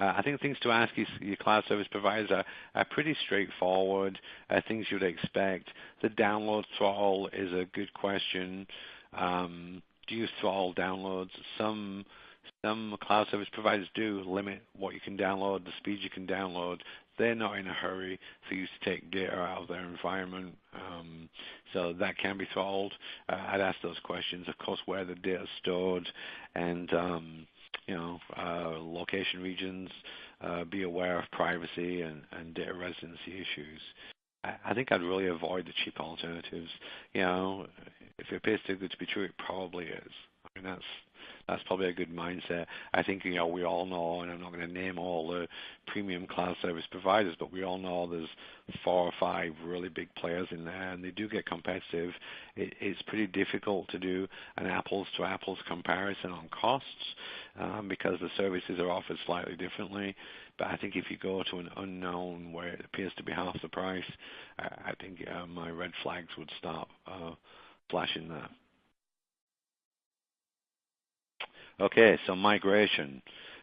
I think things to ask your cloud service providers are pretty straightforward, things you'd expect. The download throttle is a good question. Do you throttle downloads? Some cloud service providers do limit what you can download, the speed you can download. They're not in a hurry for you to take data out of their environment, so that can be throttled. I'd ask those questions, of course, where the data is stored, and location regions, be aware of privacy and data residency issues. I think I'd really avoid the cheap alternatives. If it appears too good to be true, it probably is. I mean, that's probably a good mindset. I think, we all know, and I'm not going to name all the premium cloud service providers, but we all know there's 4 or 5 really big players in there, and they do get competitive. It's pretty difficult to do an apples-to-apples comparison on costs because the services are offered slightly differently. But I think if you go to an unknown where it appears to be half the price, I think my red flags would start flashing there. Okay, so migration.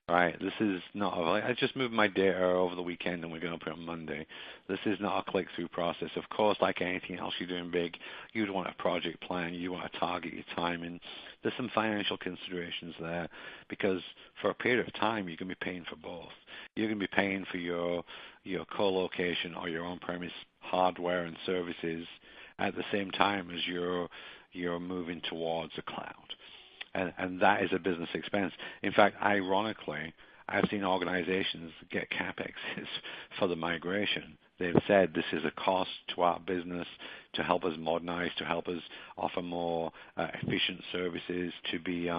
All right, this is not, I just moved my data over the weekend and we're going to put it on Monday. This is not a click-through process. Of course, like anything else you're doing big, you'd want a project plan, you want to target your timing. There's some financial considerations there because for a period of time, you're going to be paying for both. You're going to be paying for your co-location or your on-premise hardware and services at the same time as you're moving towards the cloud. And that is a business expense. In fact, ironically, I've seen organizations get CapEx for the migration. They've said this is a cost to our business to help us modernize, to help us offer more efficient services, to be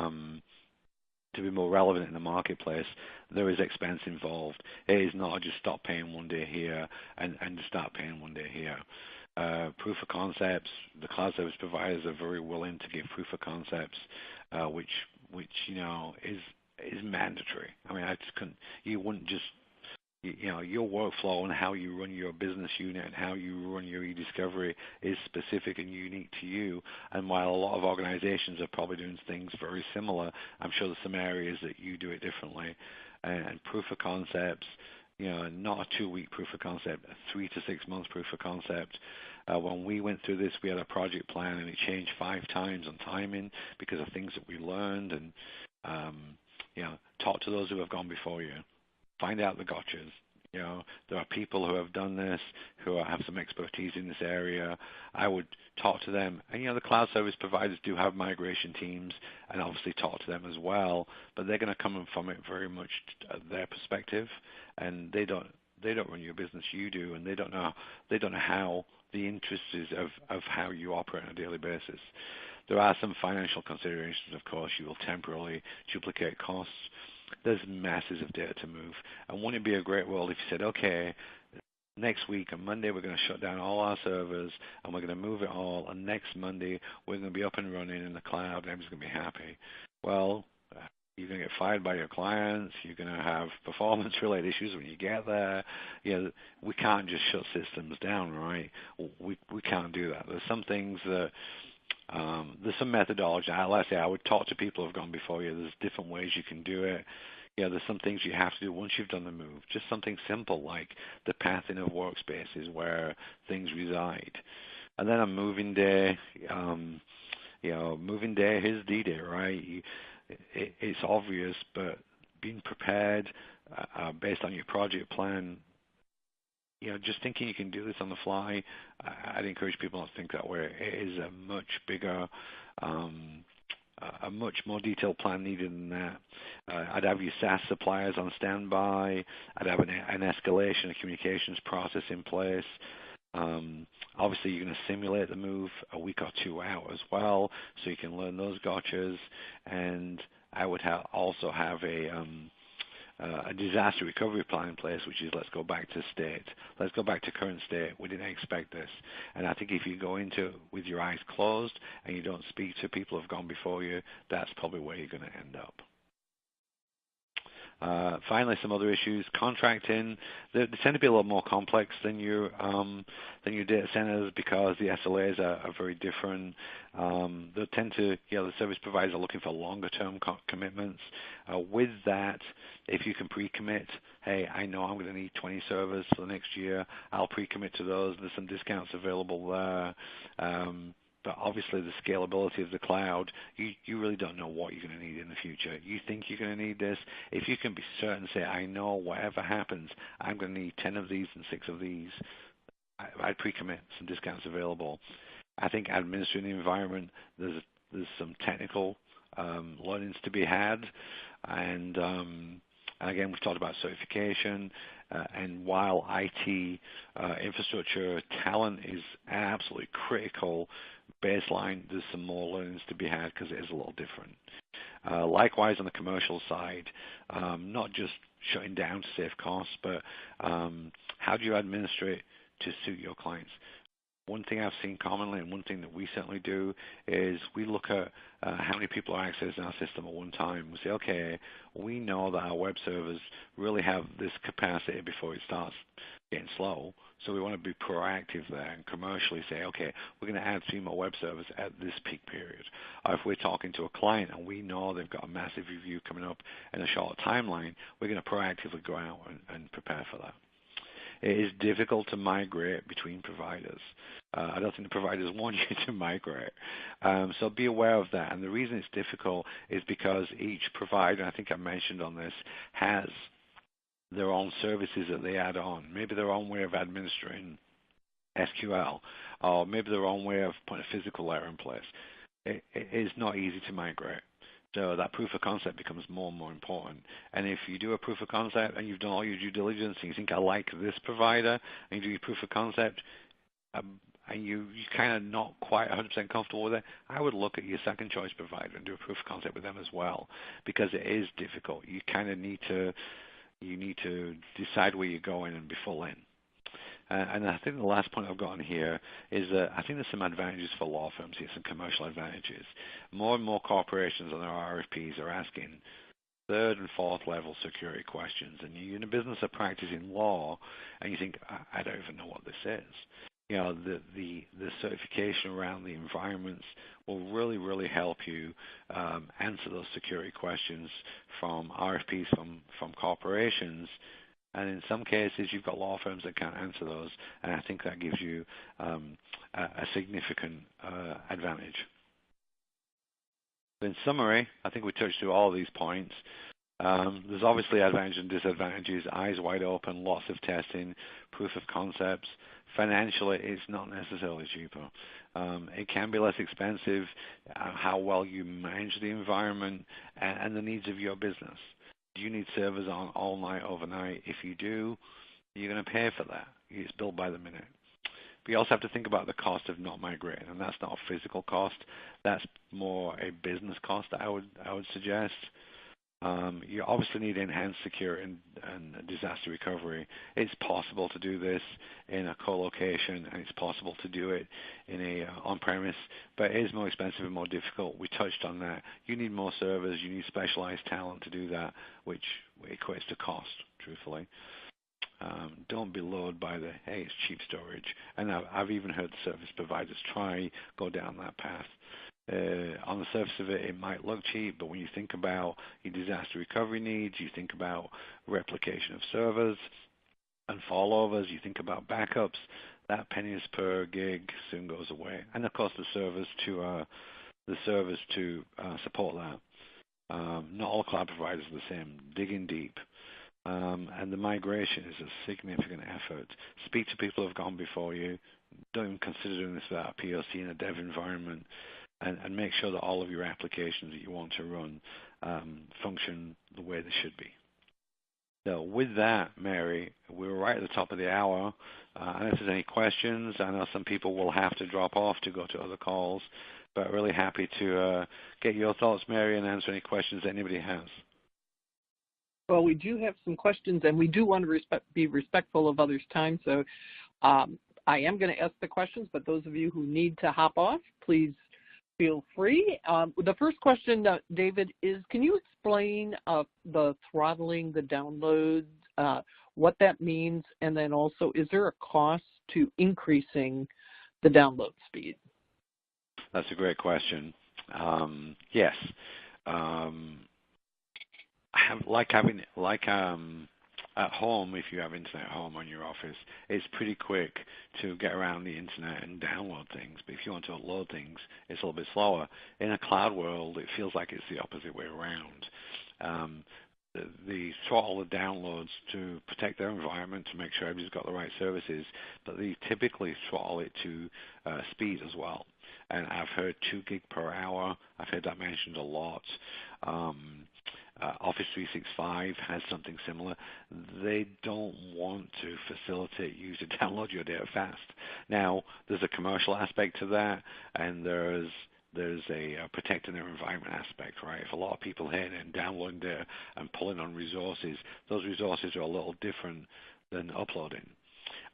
more relevant in the marketplace. There is expense involved. It is not just stop paying one day here and start paying one day here. Proof of concepts, the cloud service providers are very willing to give proof of concepts, which is mandatory. I mean, you wouldn't just, your workflow and how you run your business unit and how you run your eDiscovery is specific and unique to you. And while a lot of organizations are probably doing things very similar, I'm sure there's some areas that you do it differently. And proof of concepts, not a 2-week proof of concept, a 3 to 6 months proof of concept. When we went through this, we had a project plan, and it changed 5 times on timing because of things that we learned. And talk to those who have gone before you. Find out the gotchas. There are people who have done this, who have some expertise in this area. I would talk to them. And, the cloud service providers do have migration teams, and obviously talk to them as well. But they're going to come from it very much their perspective, and they don't run your business, you do, and they don't know how the intricacies of how you operate on a daily basis. There are some financial considerations, of course. You will temporarily duplicate costs. There's masses of data to move. And wouldn't it be a great world if you said, okay, next week on Monday we're going to shut down all our servers and we're going to move it all, and next Monday we're going to be up and running in the cloud and everyone's going to be happy. Well, you're going to get fired by your clients. You're going to have performance-related issues when you get there. We can't just shut systems down, right? We can't do that. There's some things that there's some methodology. Let's say I would talk to people who have gone before you. There's different ways you can do it. There's some things you have to do once you've done the move. Just something simple like the pathing of workspaces where things reside. And then on moving day, moving day is D-Day, right? It's obvious, but being prepared based on your project plan, just thinking you can do this on the fly, I'd encourage people not to think that way. It is a much bigger, a much more detailed plan needed than that. I'd have your SaaS suppliers on standby. I'd have an escalation, a communications process in place. Obviously, you're going to simulate the move a week or two out as well, so you can learn those gotchas. And I would also have a disaster recovery plan in place, which is let's go back to state. Let's go back to current state. We didn't expect this. And I think if you go into with your eyes closed and you don't speak to people who have gone before you, that's probably where you're going to end up. Finally, some other issues. Contracting, they tend to be a little more complex than your data centers because the SLAs are very different. They tend to, the service providers are looking for longer-term commitments. With that, if you can pre-commit, hey, I know I'm going to need 20 servers for the next year. I'll pre-commit to those. There's some discounts available there. But obviously the scalability of the cloud, you really don't know what you're going to need in the future. You think you're going to need this. If you can be certain, say, I know whatever happens, I'm going to need 10 of these and 6 of these, I'd pre-commit, some discounts available. I think administrating the environment, there's some technical learnings to be had. And again, we've talked about certification. And while IT infrastructure talent is absolutely critical, baseline, there's some more learnings to be had because it is a little different. Likewise, on the commercial side, not just shutting down to save costs, but how do you administrate to suit your clients? One thing I've seen commonly, and one thing that we certainly do, is we look at how many people are accessing our system at one time. We say, okay, we know that our web servers really have this capacity before it starts getting slow, so we want to be proactive there and commercially say, okay, we're going to add 3 more web servers at this peak period. Or if we're talking to a client and we know they've got a massive review coming up in a short timeline, we're going to proactively go out and prepare for that. It is difficult to migrate between providers. I don't think the providers want you to migrate. So be aware of that. And the reason it's difficult is because each provider, I think I mentioned on this, has their own services that they add on. Maybe their own way of administering SQL, or maybe their own way of putting a physical layer in place. It is not easy to migrate. So that proof of concept becomes more and more important. And if you do a proof of concept and you've done all your due diligence and you think, I like this provider, and you do your proof of concept, and you're kind of not quite 100% comfortable with it, I would look at your second choice provider and do a proof of concept with them as well, because it is difficult. You kind of need to decide where you're going and be full in. And I think the last point I've got on here is that I think there's some advantages for law firms here, some commercial advantages. More and more corporations on their RFPs are asking 3rd and 4th level security questions. And you're in a business of practicing law, and you think, I don't even know what this is. The certification around the environments will really, really help you answer those security questions from RFPs from corporations. And in some cases, you've got law firms that can't answer those, and I think that gives you a significant advantage. In summary, I think we touched through all of these points. There's obviously advantages and disadvantages, eyes wide open, lots of testing, proof of concepts. Financially, it's not necessarily cheaper. It can be less expensive, how well you manage the environment and the needs of your business. Do you need servers on all night, overnight? If you do, you're going to pay for that. It's billed by the minute. But you also have to think about the cost of not migrating, and that's not a physical cost. That's more a business cost, I would suggest. You obviously need enhanced security and disaster recovery. It's possible to do this in a co-location, and it's possible to do it in a on-premise, but it is more expensive and more difficult. We touched on that. You need more servers. You need specialized talent to do that, which equates to cost, truthfully. Don't be lured by the, hey, it's cheap storage. And I've even heard service providers go down that path. On the surface of it, it might look cheap, but when you think about your disaster recovery needs, you think about replication of servers and fallovers, you think about backups, that pennies per gig soon goes away. And of course, the servers to support that. Not all cloud providers are the same. Dig in deep. And the migration is a significant effort. Speak to people who have gone before you. Don't even consider doing this without a POC in a dev environment. And make sure that all of your applications that you want to run function the way they should be. So with that, Mary, we're right at the top of the hour. And if there's any questions, I know some people will have to drop off to go to other calls, but really happy to get your thoughts, Mary, and answer any questions that anybody has. Well, we do have some questions, and we do want to be respectful of others' time, so I am going to ask the questions, but those of you who need to hop off, please feel free. The first question, David, is can you explain the throttling the downloads, what that means, and then also is there a cost to increasing the download speed? That's a great question. Yes. At home, if you have internet at home on your office, it's pretty quick to get around the internet and download things. But if you want to upload things, it's a little bit slower. In a cloud world, it feels like it's the opposite way around. They throttle the downloads to protect their environment, to make sure everybody's got the right services, but they typically throttle it to speed as well. And I've heard 2 gig per hour. I've heard that mentioned a lot. Office 365 has something similar. They don't want to facilitate you to download your data fast. Now, there's a commercial aspect to that, and there's a protecting their environment aspect, right? If a lot of people hit and downloading data and pulling on resources, those resources are a little different than uploading.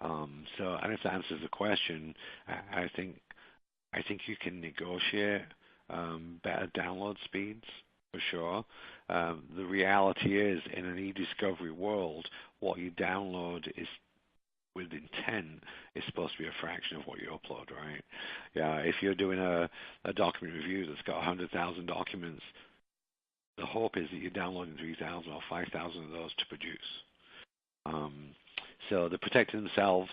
And if that answers the question, I think you can negotiate better download speeds for sure. The reality is, in an eDiscovery world, what you download is with intent is supposed to be a fraction of what you upload, right? Yeah, if you're doing a document review that's got 100,000 documents, the hope is that you're downloading 3,000 or 5,000 of those to produce. So they're protecting themselves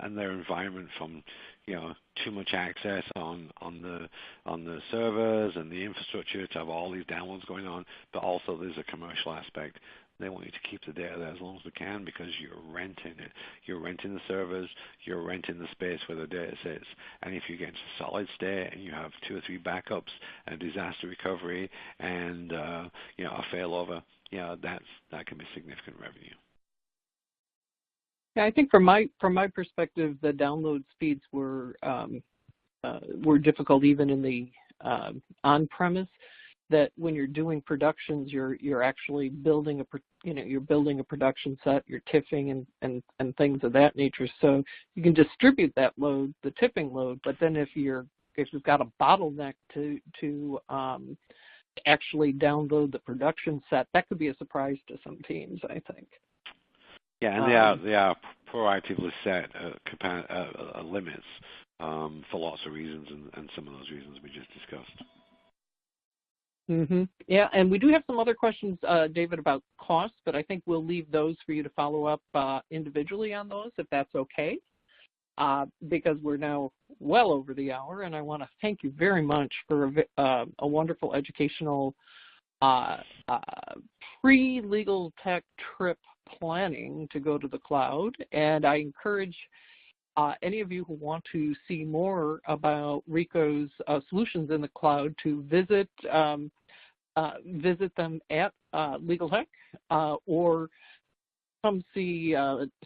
and their environment from too much access on the servers and the infrastructure to have all these downloads going on, but also there's a commercial aspect. They want you to keep the data there as long as they can because you're renting it. You're renting the servers, you're renting the space where the data sits. And if you get into solid state and you have 2 or 3 backups and disaster recovery and a failover, that can be significant revenue. Yeah, I think from my perspective, the download speeds were difficult even in the on-premise. That when you're doing productions, you're actually building a production set, you're tiffing and things of that nature. So you can distribute that load, the tipping load, but then if you've got a bottleneck to actually download the production set, that could be a surprise to some teams, I think. Yeah, and they are proactively set limits for lots of reasons, and some of those reasons we just discussed. Mm-hmm. Yeah, and we do have some other questions, David, about costs, but I think we'll leave those for you to follow up individually on those, if that's okay, because we're now well over the hour, and I want to thank you very much for a wonderful educational pre-legal tech trip planning to go to the cloud, and I encourage any of you who want to see more about RICO's solutions in the cloud to visit them at Legal Tech or come see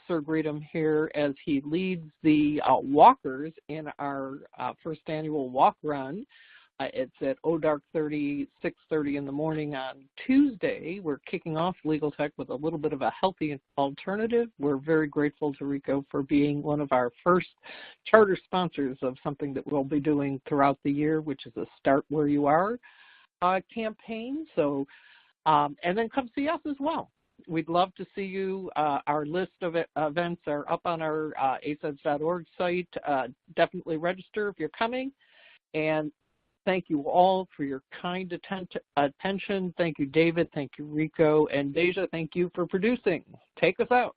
Sir Greetham here as he leads the walkers in our first annual walk run. It's at dark 30, 6:30 in the morning on Tuesday. We're kicking off Legal Tech with a little bit of a healthy alternative. We're very grateful to Rico for being one of our first charter sponsors of something that we'll be doing throughout the year, which is a Start Where You Are campaign. So, and then come see us as well. We'd love to see you. Our list of events are up on our aseds.org site. Definitely register if you're coming. And thank you all for your kind attention. Thank you, David. Thank you, Rico. And Deja, thank you for producing. Take us out.